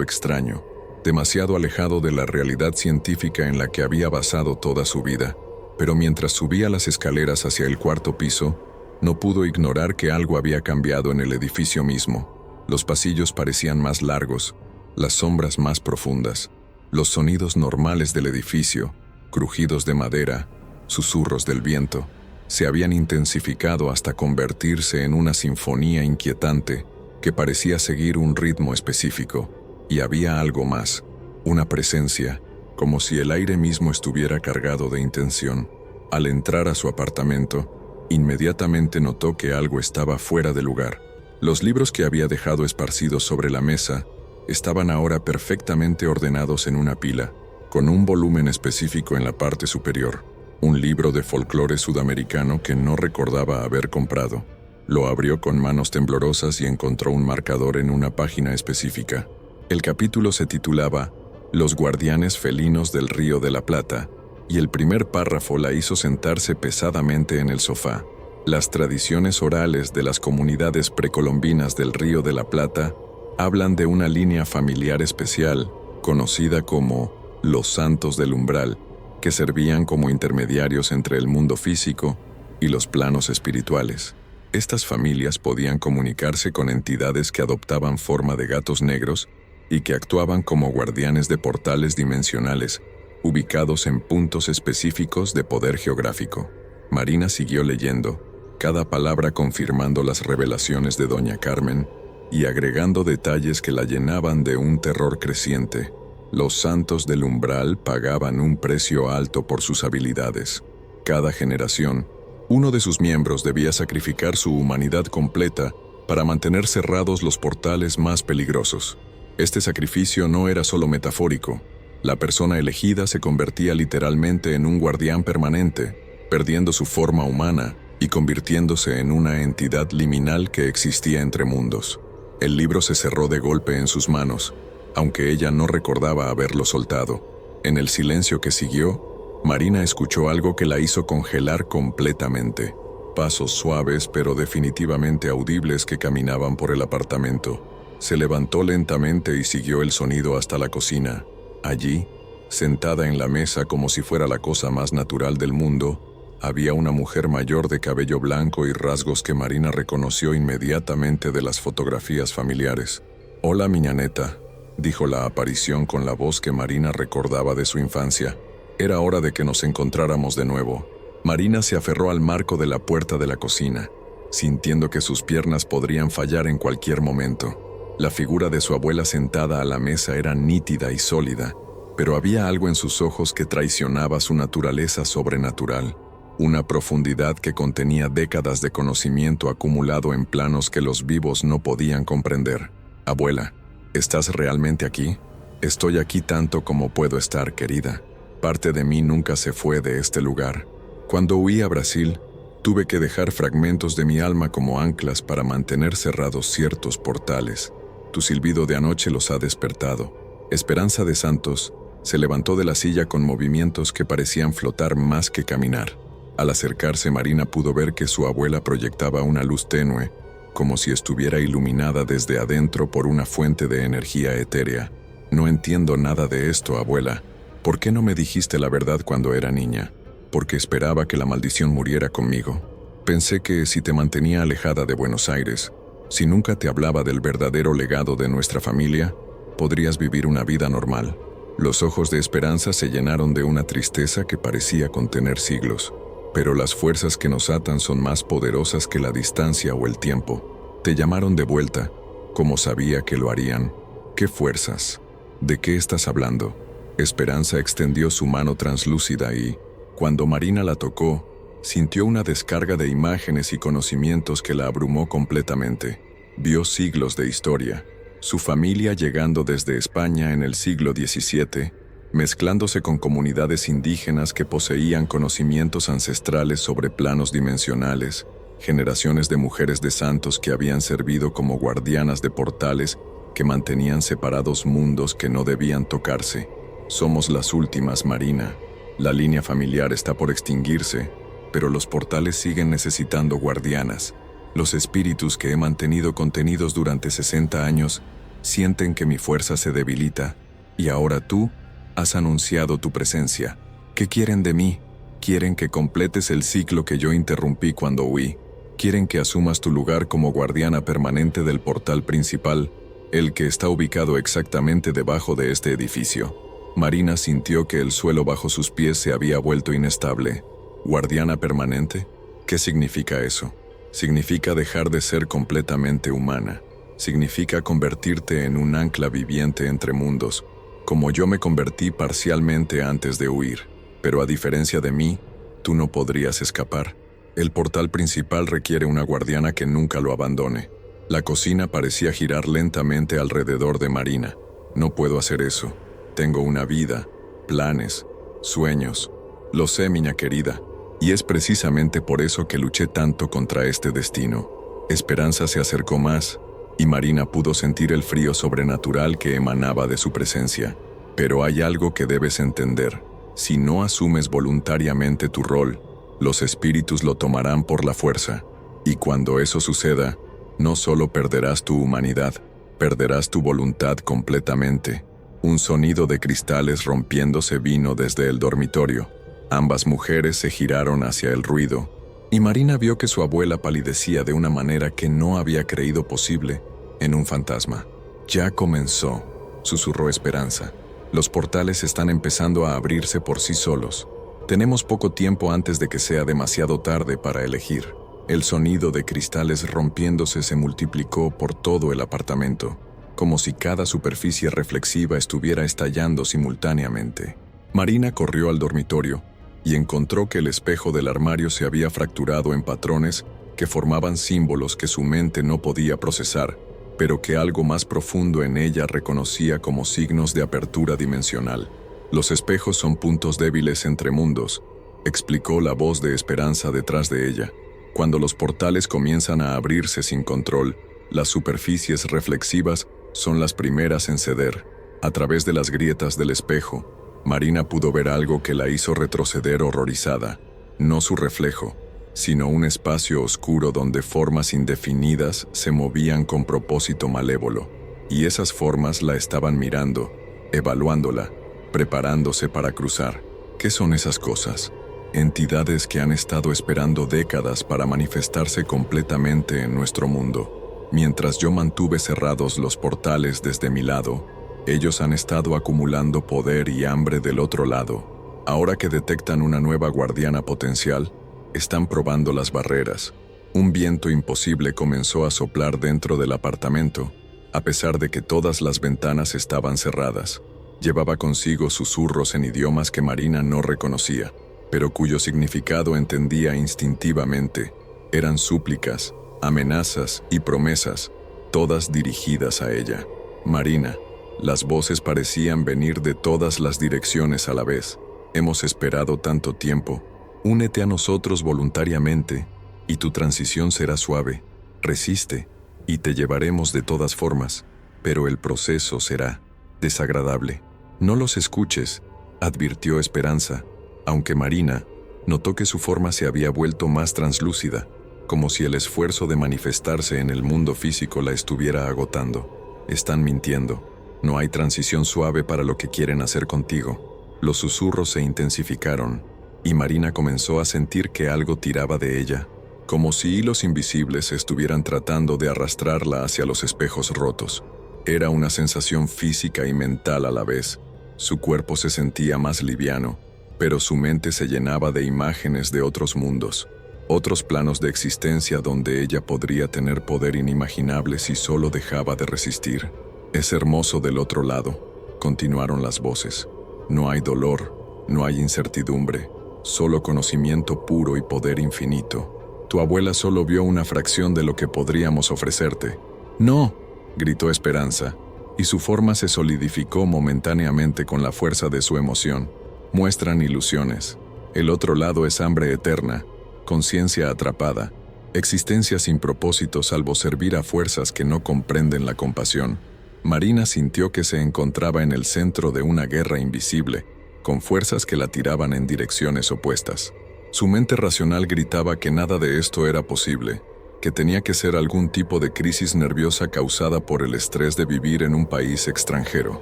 extraño, demasiado alejado de la realidad científica en la que había basado toda su vida. Pero mientras subía las escaleras hacia el cuarto piso, no pudo ignorar que algo había cambiado en el edificio mismo. Los pasillos parecían más largos, las sombras más profundas, los sonidos normales del edificio, crujidos de madera, susurros del viento, se habían intensificado hasta convertirse en una sinfonía inquietante que parecía seguir un ritmo específico. Y había algo más, una presencia, como si el aire mismo estuviera cargado de intención. Al entrar a su apartamento, inmediatamente notó que algo estaba fuera de lugar. Los libros que había dejado esparcidos sobre la mesa estaban ahora perfectamente ordenados en una pila, con un volumen específico en la parte superior. Un libro de folclore sudamericano que no recordaba haber comprado. Lo abrió con manos temblorosas y encontró un marcador en una página específica. El capítulo se titulaba Los guardianes felinos del Río de la Plata, y el primer párrafo la hizo sentarse pesadamente en el sofá. Las tradiciones orales de las comunidades precolombinas del Río de la Plata hablan de una línea familiar especial, conocida como los Santos del Umbral, que servían como intermediarios entre el mundo físico y los planos espirituales. Estas familias podían comunicarse con entidades que adoptaban forma de gatos negros y que actuaban como guardianes de portales dimensionales, ubicados en puntos específicos de poder geográfico. Marina siguió leyendo, cada palabra confirmando las revelaciones de doña Carmen y agregando detalles que la llenaban de un terror creciente. Los Santos del Umbral pagaban un precio alto por sus habilidades. Cada generación, uno de sus miembros debía sacrificar su humanidad completa para mantener cerrados los portales más peligrosos. Este sacrificio no era solo metafórico. La persona elegida se convertía literalmente en un guardián permanente, perdiendo su forma humana y convirtiéndose en una entidad liminal que existía entre mundos. El libro se cerró de golpe en sus manos, aunque ella no recordaba haberlo soltado. En el silencio que siguió, Marina escuchó algo que la hizo congelar completamente. Pasos suaves pero definitivamente audibles que caminaban por el apartamento. Se levantó lentamente y siguió el sonido hasta la cocina. Allí, sentada en la mesa como si fuera la cosa más natural del mundo, había una mujer mayor de cabello blanco y rasgos que Marina reconoció inmediatamente de las fotografías familiares. «Hola, miña neta», dijo la aparición con la voz que Marina recordaba de su infancia. Era hora de que nos encontráramos de nuevo. Marina se aferró al marco de la puerta de la cocina, sintiendo que sus piernas podrían fallar en cualquier momento. La figura de su abuela sentada a la mesa era nítida y sólida, pero había algo en sus ojos que traicionaba su naturaleza sobrenatural, una profundidad que contenía décadas de conocimiento acumulado en planos que los vivos no podían comprender. Abuela, ¿estás realmente aquí? Estoy aquí tanto como puedo estar, querida. Parte de mí nunca se fue de este lugar. Cuando huí a Brasil, tuve que dejar fragmentos de mi alma como anclas para mantener cerrados ciertos portales. Tu silbido de anoche los ha despertado. Esperanza de Santos se levantó de la silla con movimientos que parecían flotar más que caminar. Al acercarse, Marina pudo ver que su abuela proyectaba una luz tenue, como si estuviera iluminada desde adentro por una fuente de energía etérea. No entiendo nada de esto, abuela. ¿Por qué no me dijiste la verdad cuando era niña? Porque esperaba que la maldición muriera conmigo. Pensé que si te mantenía alejada de Buenos Aires, si nunca te hablaba del verdadero legado de nuestra familia, podrías vivir una vida normal. Los ojos de Esperanza se llenaron de una tristeza que parecía contener siglos. Pero las fuerzas que nos atan son más poderosas que la distancia o el tiempo. Te llamaron de vuelta, como sabía que lo harían. ¿Qué fuerzas? ¿De qué estás hablando? Esperanza extendió su mano translúcida y, cuando Marina la tocó, sintió una descarga de imágenes y conocimientos que la abrumó completamente. Vio siglos de historia, su familia llegando desde España en el siglo XVII, mezclándose con comunidades indígenas que poseían conocimientos ancestrales sobre planos dimensionales, generaciones de mujeres de santos que habían servido como guardianas de portales que mantenían separados mundos que no debían tocarse. Somos las últimas, Marina. La línea familiar está por extinguirse, pero los portales siguen necesitando guardianas. Los espíritus que he mantenido contenidos durante 60 años sienten que mi fuerza se debilita, y ahora tú has anunciado tu presencia. ¿Qué quieren de mí? Quieren que completes el ciclo que yo interrumpí cuando huí. Quieren que asumas tu lugar como guardiana permanente del portal principal, el que está ubicado exactamente debajo de este edificio. Marina sintió que el suelo bajo sus pies se había vuelto inestable. ¿Guardiana permanente? ¿Qué significa eso? Significa dejar de ser completamente humana. Significa convertirte en un ancla viviente entre mundos, como yo me convertí parcialmente antes de huir. Pero a diferencia de mí, tú no podrías escapar. El portal principal requiere una guardiana que nunca lo abandone. La cocina parecía girar lentamente alrededor de Marina. No puedo hacer eso. Tengo una vida, planes, sueños. Lo sé, niña querida, y es precisamente por eso que luché tanto contra este destino. Esperanza se acercó más, y Marina pudo sentir el frío sobrenatural que emanaba de su presencia. Pero hay algo que debes entender. Si no asumes voluntariamente tu rol, los espíritus lo tomarán por la fuerza. Y cuando eso suceda, no solo perderás tu humanidad, perderás tu voluntad completamente. Un sonido de cristales rompiéndose vino desde el dormitorio. Ambas mujeres se giraron hacia el ruido, y Marina vio que su abuela palidecía de una manera que no había creído posible en un fantasma. Ya comenzó, susurró Esperanza. Los portales están empezando a abrirse por sí solos. Tenemos poco tiempo antes de que sea demasiado tarde para elegir. El sonido de cristales rompiéndose se multiplicó por todo el apartamento, como si cada superficie reflexiva estuviera estallando simultáneamente. Marina corrió al dormitorio y encontró que el espejo del armario se había fracturado en patrones que formaban símbolos que su mente no podía procesar, pero que algo más profundo en ella reconocía como signos de apertura dimensional. Los espejos son puntos débiles entre mundos, explicó la voz de Esperanza detrás de ella. Cuando los portales comienzan a abrirse sin control, las superficies reflexivas son las primeras en ceder. A través de las grietas del espejo, Marina pudo ver algo que la hizo retroceder horrorizada. No su reflejo, sino un espacio oscuro donde formas indefinidas se movían con propósito malévolo. Y esas formas la estaban mirando, evaluándola, preparándose para cruzar. ¿Qué son esas cosas? Entidades que han estado esperando décadas para manifestarse completamente en nuestro mundo. Mientras yo mantuve cerrados los portales desde mi lado, ellos han estado acumulando poder y hambre del otro lado. Ahora que detectan una nueva guardiana potencial, están probando las barreras. Un viento imposible comenzó a soplar dentro del apartamento, a pesar de que todas las ventanas estaban cerradas. Llevaba consigo susurros en idiomas que Marina no reconocía, pero cuyo significado entendía instintivamente. Eran súplicas, amenazas y promesas, todas dirigidas a ella. Marina, las voces parecían venir de todas las direcciones a la vez. Hemos esperado tanto tiempo. Únete a nosotros voluntariamente, y tu transición será suave. Resiste, y te llevaremos de todas formas, pero el proceso será desagradable. No los escuches, advirtió Esperanza, aunque Marina notó que su forma se había vuelto más translúcida, como si el esfuerzo de manifestarse en el mundo físico la estuviera agotando. Están mintiendo. No hay transición suave para lo que quieren hacer contigo. Los susurros se intensificaron, y Marina comenzó a sentir que algo tiraba de ella, como si hilos invisibles estuvieran tratando de arrastrarla hacia los espejos rotos. Era una sensación física y mental a la vez. Su cuerpo se sentía más liviano, pero su mente se llenaba de imágenes de otros mundos, otros planos de existencia donde ella podría tener poder inimaginable si solo dejaba de resistir. Es hermoso del otro lado, continuaron las voces. No hay dolor, no hay incertidumbre, solo conocimiento puro y poder infinito. Tu abuela solo vio una fracción de lo que podríamos ofrecerte. ¡No!, gritó Esperanza, y su forma se solidificó momentáneamente con la fuerza de su emoción. Muestran ilusiones. El otro lado es hambre eterna, conciencia atrapada, existencia sin propósito salvo servir a fuerzas que no comprenden la compasión. Marina sintió que se encontraba en el centro de una guerra invisible, con fuerzas que la tiraban en direcciones opuestas. Su mente racional gritaba que nada de esto era posible, que tenía que ser algún tipo de crisis nerviosa causada por el estrés de vivir en un país extranjero,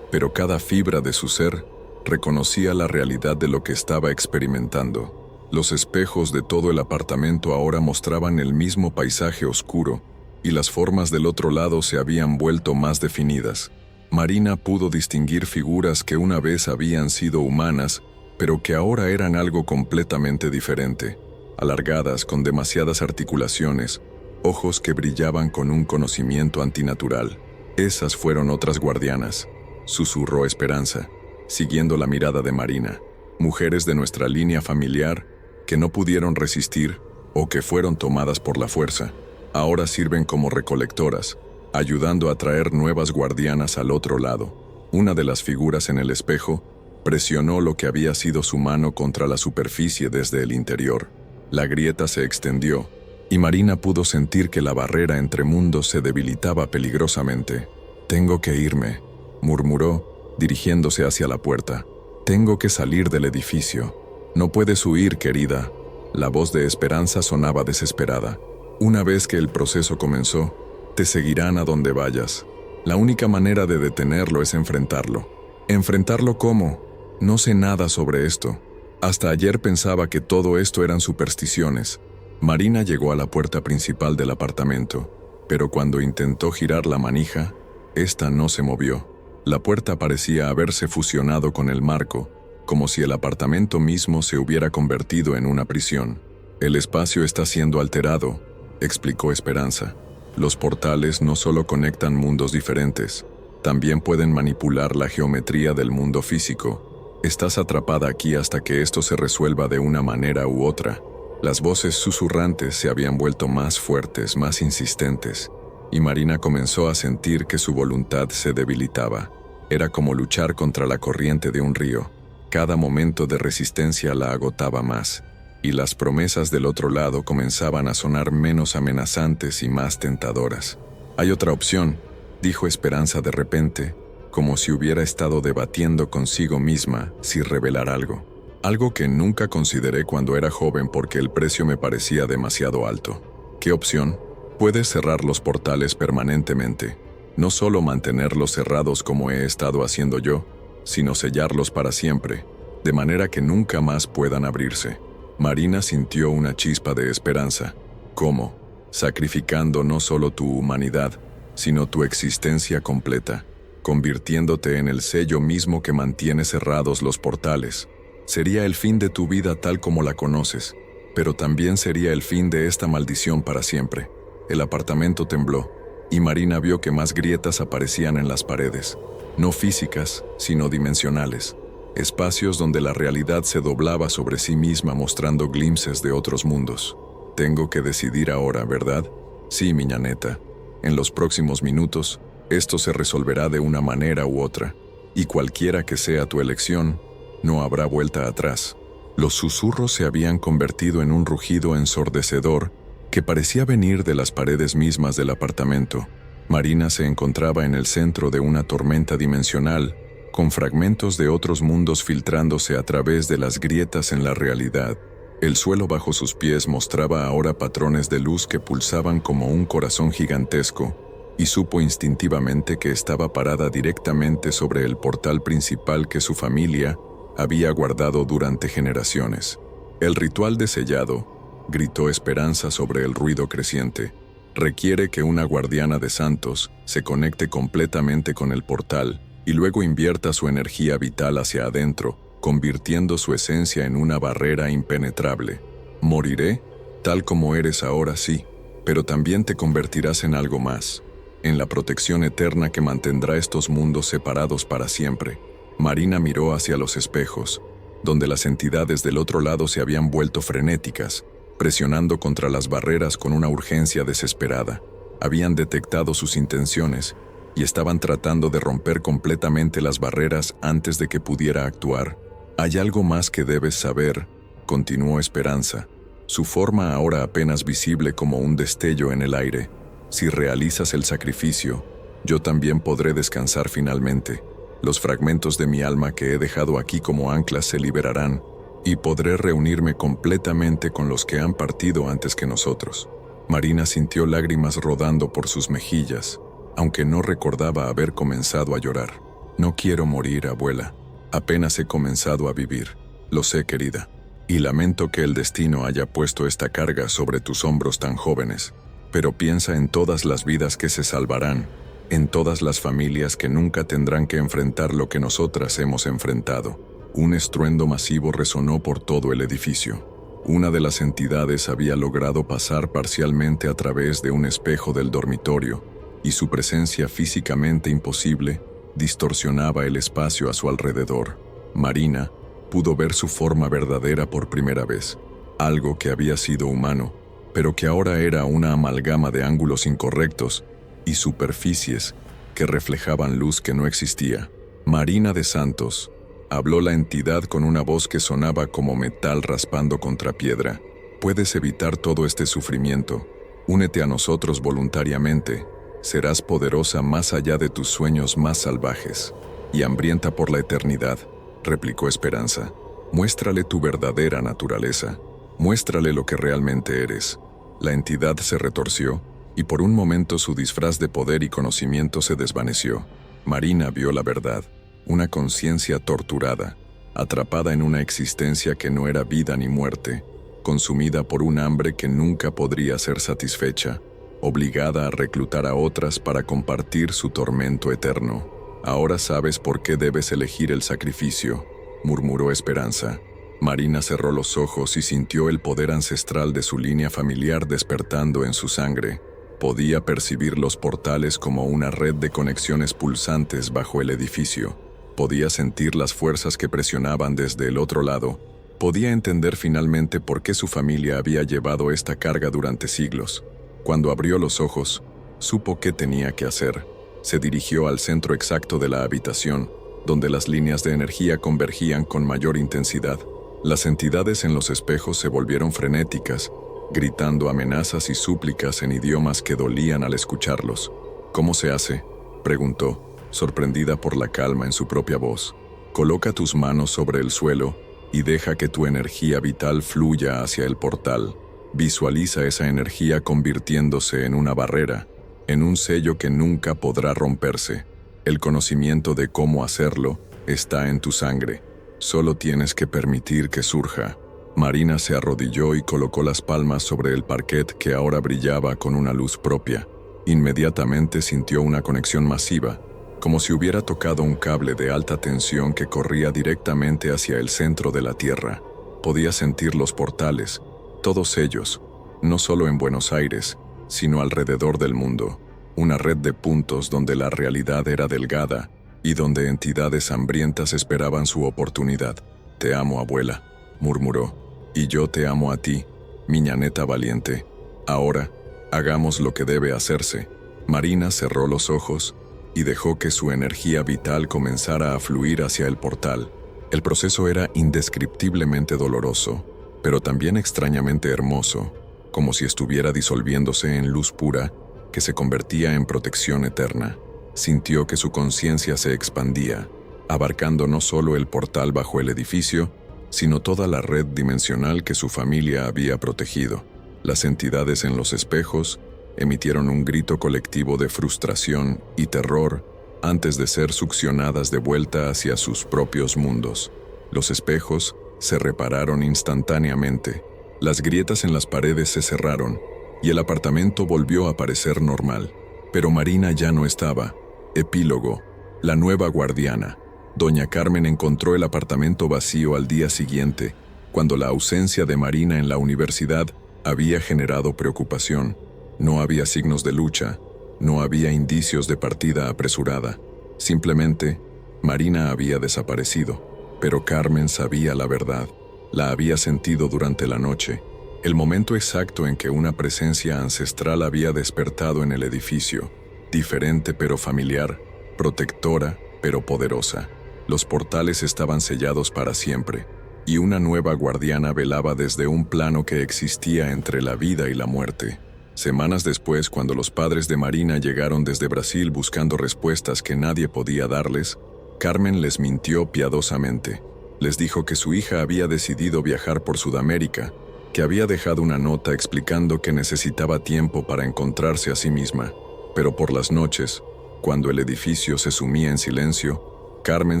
pero cada fibra de su ser reconocía la realidad de lo que estaba experimentando. Los espejos de todo el apartamento ahora mostraban el mismo paisaje oscuro, y las formas del otro lado se habían vuelto más definidas. Marina pudo distinguir figuras que una vez habían sido humanas, pero que ahora eran algo completamente diferente. Alargadas, con demasiadas articulaciones, ojos que brillaban con un conocimiento antinatural. Esas fueron otras guardianas, susurró Esperanza, siguiendo la mirada de Marina. Mujeres de nuestra línea familiar que no pudieron resistir o que fueron tomadas por la fuerza. Ahora sirven como recolectoras, ayudando a traer nuevas guardianas al otro lado. Una de las figuras en el espejo presionó lo que había sido su mano contra la superficie desde el interior. La grieta se extendió, y Marina pudo sentir que la barrera entre mundos se debilitaba peligrosamente. «Tengo que irme», murmuró, dirigiéndose hacia la puerta. «Tengo que salir del edificio». «No puedes huir, querida». La voz de Esperanza sonaba desesperada. «Una vez que el proceso comenzó, te seguirán a donde vayas. La única manera de detenerlo es enfrentarlo». «¿Enfrentarlo cómo? No sé nada sobre esto. Hasta ayer pensaba que todo esto eran supersticiones». Marina llegó a la puerta principal del apartamento, pero cuando intentó girar la manija, esta no se movió. La puerta parecía haberse fusionado con el marco, como si el apartamento mismo se hubiera convertido en una prisión. «El espacio está siendo alterado», explicó Esperanza. «Los portales no solo conectan mundos diferentes, también pueden manipular la geometría del mundo físico. Estás atrapada aquí hasta que esto se resuelva de una manera u otra». Las voces susurrantes se habían vuelto más fuertes, más insistentes, y Marina comenzó a sentir que su voluntad se debilitaba. Era como luchar contra la corriente de un río. Cada momento de resistencia la agotaba más, y las promesas del otro lado comenzaban a sonar menos amenazantes y más tentadoras. «Hay otra opción», dijo Esperanza de repente, como si hubiera estado debatiendo consigo misma si revelar algo. «Algo que nunca consideré cuando era joven porque el precio me parecía demasiado alto». «¿Qué opción?» «Puedes cerrar los portales permanentemente. No solo mantenerlos cerrados como he estado haciendo yo, sino sellarlos para siempre, de manera que nunca más puedan abrirse». Marina sintió una chispa de esperanza. «¿Cómo?» «Sacrificando no solo tu humanidad, sino tu existencia completa, convirtiéndote en el sello mismo que mantiene cerrados los portales. Sería el fin de tu vida tal como la conoces, pero también sería el fin de esta maldición para siempre». El apartamento tembló, y Marina vio que más grietas aparecían en las paredes, no físicas, sino dimensionales, espacios donde la realidad se doblaba sobre sí misma mostrando glimpses de otros mundos. Tengo que decidir ahora, ¿verdad? Sí, miña neta. En los próximos minutos, esto se resolverá de una manera u otra, y cualquiera que sea tu elección, no habrá vuelta atrás. Los susurros se habían convertido en un rugido ensordecedor que parecía venir de las paredes mismas del apartamento. Marina se encontraba en el centro de una tormenta dimensional, con fragmentos de otros mundos filtrándose a través de las grietas en la realidad. El suelo bajo sus pies mostraba ahora patrones de luz que pulsaban como un corazón gigantesco, y supo instintivamente que estaba parada directamente sobre el portal principal que su familia había guardado durante generaciones. El ritual de sellado, gritó Esperanza sobre el ruido creciente, requiere que una guardiana de santos se conecte completamente con el portal y luego invierta su energía vital hacia adentro, convirtiendo su esencia en una barrera impenetrable. Moriré, tal como eres ahora, sí, pero también te convertirás en algo más, en la protección eterna que mantendrá estos mundos separados para siempre. Marina miró hacia los espejos, donde las entidades del otro lado se habían vuelto frenéticas, presionando contra las barreras con una urgencia desesperada. Habían detectado sus intenciones y estaban tratando de romper completamente las barreras antes de que pudiera actuar. Hay algo más que debes saber, continuó Esperanza, su forma ahora apenas visible como un destello en el aire. Si realizas el sacrificio, yo también podré descansar finalmente. Los fragmentos de mi alma que he dejado aquí como anclas se liberarán, y podré reunirme completamente con los que han partido antes que nosotros. Marina sintió lágrimas rodando por sus mejillas, aunque no recordaba haber comenzado a llorar. No quiero morir, abuela. Apenas he comenzado a vivir. Lo sé, querida. Y lamento que el destino haya puesto esta carga sobre tus hombros tan jóvenes. Pero piensa en todas las vidas que se salvarán, en todas las familias que nunca tendrán que enfrentar lo que nosotras hemos enfrentado. Un estruendo masivo resonó por todo el edificio. Una de las entidades había logrado pasar parcialmente a través de un espejo del dormitorio, y su presencia físicamente imposible distorsionaba el espacio a su alrededor. Marina pudo ver su forma verdadera por primera vez, algo que había sido humano, pero que ahora era una amalgama de ángulos incorrectos y superficies que reflejaban luz que no existía. Marina de Santos, habló la entidad con una voz que sonaba como metal raspando contra piedra. Puedes evitar todo este sufrimiento. Únete a nosotros voluntariamente. Serás poderosa más allá de tus sueños más salvajes. Y hambrienta por la eternidad, replicó Esperanza. Muéstrale tu verdadera naturaleza. Muéstrale lo que realmente eres. La entidad se retorció, y por un momento su disfraz de poder y conocimiento se desvaneció. Marina vio la verdad, una conciencia torturada, atrapada en una existencia que no era vida ni muerte, consumida por un hambre que nunca podría ser satisfecha, obligada a reclutar a otras para compartir su tormento eterno. Ahora sabes por qué debes elegir el sacrificio, murmuró Esperanza. Marina cerró los ojos y sintió el poder ancestral de su línea familiar despertando en su sangre. Podía percibir los portales como una red de conexiones pulsantes bajo el edificio. Podía sentir las fuerzas que presionaban desde el otro lado. Podía entender finalmente por qué su familia había llevado esta carga durante siglos. Cuando abrió los ojos, supo qué tenía que hacer. Se dirigió al centro exacto de la habitación, donde las líneas de energía convergían con mayor intensidad. Las entidades en los espejos se volvieron frenéticas, gritando amenazas y súplicas en idiomas que dolían al escucharlos. ¿Cómo se hace?, preguntó, sorprendida por la calma en su propia voz. Coloca tus manos sobre el suelo y deja que tu energía vital fluya hacia el portal. Visualiza esa energía convirtiéndose en una barrera, en un sello que nunca podrá romperse. El conocimiento de cómo hacerlo está en tu sangre. Solo tienes que permitir que surja. Marina se arrodilló y colocó las palmas sobre el parquet que ahora brillaba con una luz propia. Inmediatamente sintió una conexión masiva, como si hubiera tocado un cable de alta tensión que corría directamente hacia el centro de la Tierra. Podía sentir los portales, todos ellos, no solo en Buenos Aires, sino alrededor del mundo. una red de puntos donde la realidad era delgada y donde entidades hambrientas esperaban su oportunidad. «Te amo, abuela», murmuró, «y yo te amo a ti, miña neta valiente. Ahora, hagamos lo que debe hacerse». Marina cerró los ojos y dejó que su energía vital comenzara a fluir hacia el portal. El proceso era indescriptiblemente doloroso, pero también extrañamente hermoso, como si estuviera disolviéndose en luz pura que se convertía en protección eterna. Sintió que su conciencia se expandía, abarcando no solo el portal bajo el edificio, sino toda la red dimensional que su familia había protegido. Las entidades en los espejos emitieron un grito colectivo de frustración y terror antes de ser succionadas de vuelta hacia sus propios mundos. Los espejos se repararon instantáneamente, las grietas en las paredes se cerraron y el apartamento volvió a parecer normal. Pero Marina ya no estaba. Epílogo. La nueva guardiana. Doña Carmen encontró el apartamento vacío al día siguiente, cuando la ausencia de Marina en la universidad había generado preocupación. No había signos de lucha, no había indicios de partida apresurada. Simplemente, Marina había desaparecido. Pero Carmen sabía la verdad. La había sentido durante la noche, el momento exacto en que una presencia ancestral había despertado en el edificio, diferente pero familiar, protectora pero poderosa. Los portales estaban sellados para siempre, y una nueva guardiana velaba desde un plano que existía entre la vida y la muerte. Semanas después, cuando los padres de Marina llegaron desde Brasil buscando respuestas que nadie podía darles, Carmen les mintió piadosamente. Les dijo que su hija había decidido viajar por Sudamérica, que había dejado una nota explicando que necesitaba tiempo para encontrarse a sí misma. Pero por las noches, cuando el edificio se sumía en silencio, Carmen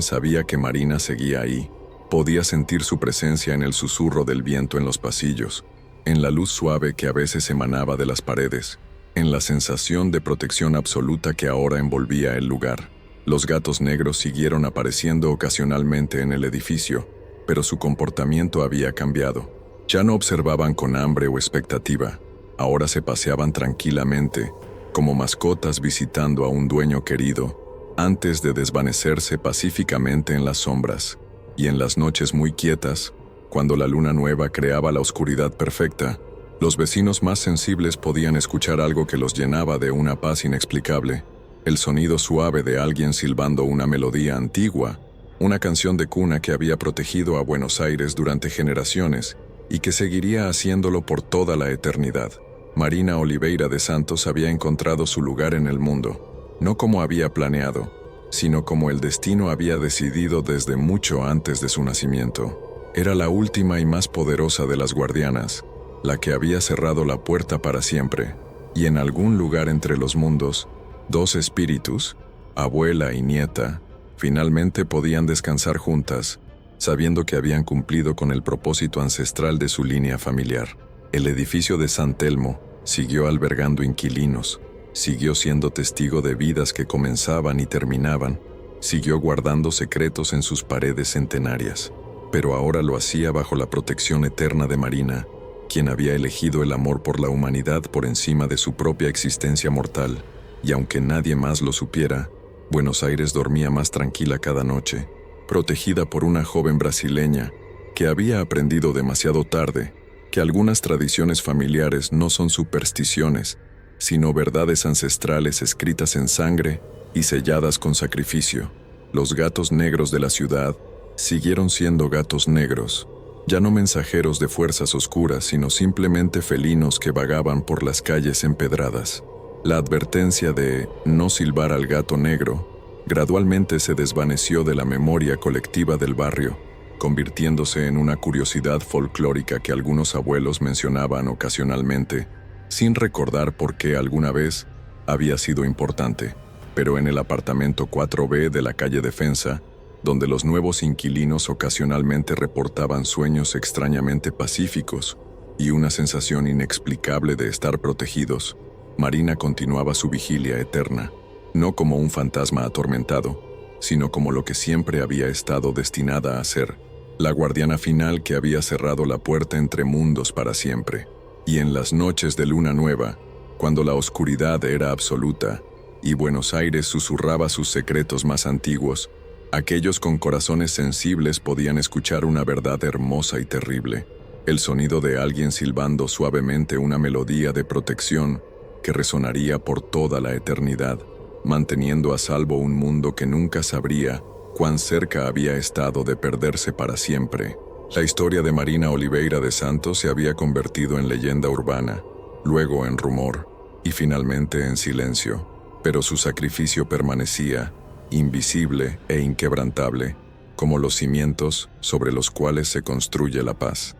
sabía que Marina seguía ahí. Podía sentir su presencia en el susurro del viento en los pasillos, en la luz suave que a veces emanaba de las paredes, en la sensación de protección absoluta que ahora envolvía el lugar. Los gatos negros siguieron apareciendo ocasionalmente en el edificio, pero su comportamiento había cambiado. Ya no observaban con hambre o expectativa, ahora se paseaban tranquilamente, como mascotas visitando a un dueño querido, antes de desvanecerse pacíficamente en las sombras. Y en las noches muy quietas, cuando la luna nueva creaba la oscuridad perfecta, los vecinos más sensibles podían escuchar algo que los llenaba de una paz inexplicable. El sonido suave de alguien silbando una melodía antigua, una canción de cuna que había protegido a Buenos Aires durante generaciones y que seguiría haciéndolo por toda la eternidad. Marina Oliveira de Santos había encontrado su lugar en el mundo, no como había planeado, sino como el destino había decidido desde mucho antes de su nacimiento. Era la última y más poderosa de las guardianas, la que había cerrado la puerta para siempre, y en algún lugar entre los mundos, dos espíritus, abuela y nieta, finalmente podían descansar juntas, sabiendo que habían cumplido con el propósito ancestral de su línea familiar. El edificio de San Telmo siguió albergando inquilinos, siguió siendo testigo de vidas que comenzaban y terminaban, siguió guardando secretos en sus paredes centenarias, pero ahora lo hacía bajo la protección eterna de Marina, quien había elegido el amor por la humanidad por encima de su propia existencia mortal. Y aunque nadie más lo supiera, Buenos Aires dormía más tranquila cada noche, protegida por una joven brasileña que había aprendido demasiado tarde que algunas tradiciones familiares no son supersticiones, sino verdades ancestrales escritas en sangre y selladas con sacrificio. Los gatos negros de la ciudad siguieron siendo gatos negros, ya no mensajeros de fuerzas oscuras, sino simplemente felinos que vagaban por las calles empedradas. La advertencia de no silbar al gato negro gradualmente se desvaneció de la memoria colectiva del barrio, convirtiéndose en una curiosidad folclórica que algunos abuelos mencionaban ocasionalmente, sin recordar por qué alguna vez había sido importante. Pero en el apartamento 4B de la calle Defensa, donde los nuevos inquilinos ocasionalmente reportaban sueños extrañamente pacíficos y una sensación inexplicable de estar protegidos, Marina continuaba su vigilia eterna, no como un fantasma atormentado, sino como lo que siempre había estado destinada a ser, la guardiana final que había cerrado la puerta entre mundos para siempre. Y en las noches de luna nueva, cuando la oscuridad era absoluta y Buenos Aires susurraba sus secretos más antiguos, aquellos con corazones sensibles podían escuchar una verdad hermosa y terrible, el sonido de alguien silbando suavemente una melodía de protección que resonaría por toda la eternidad, manteniendo a salvo un mundo que nunca sabría cuán cerca había estado de perderse para siempre. La historia de Marina Oliveira de Santos se había convertido en leyenda urbana, luego en rumor y finalmente en silencio, pero su sacrificio permanecía, invisible e inquebrantable, como los cimientos sobre los cuales se construye la paz.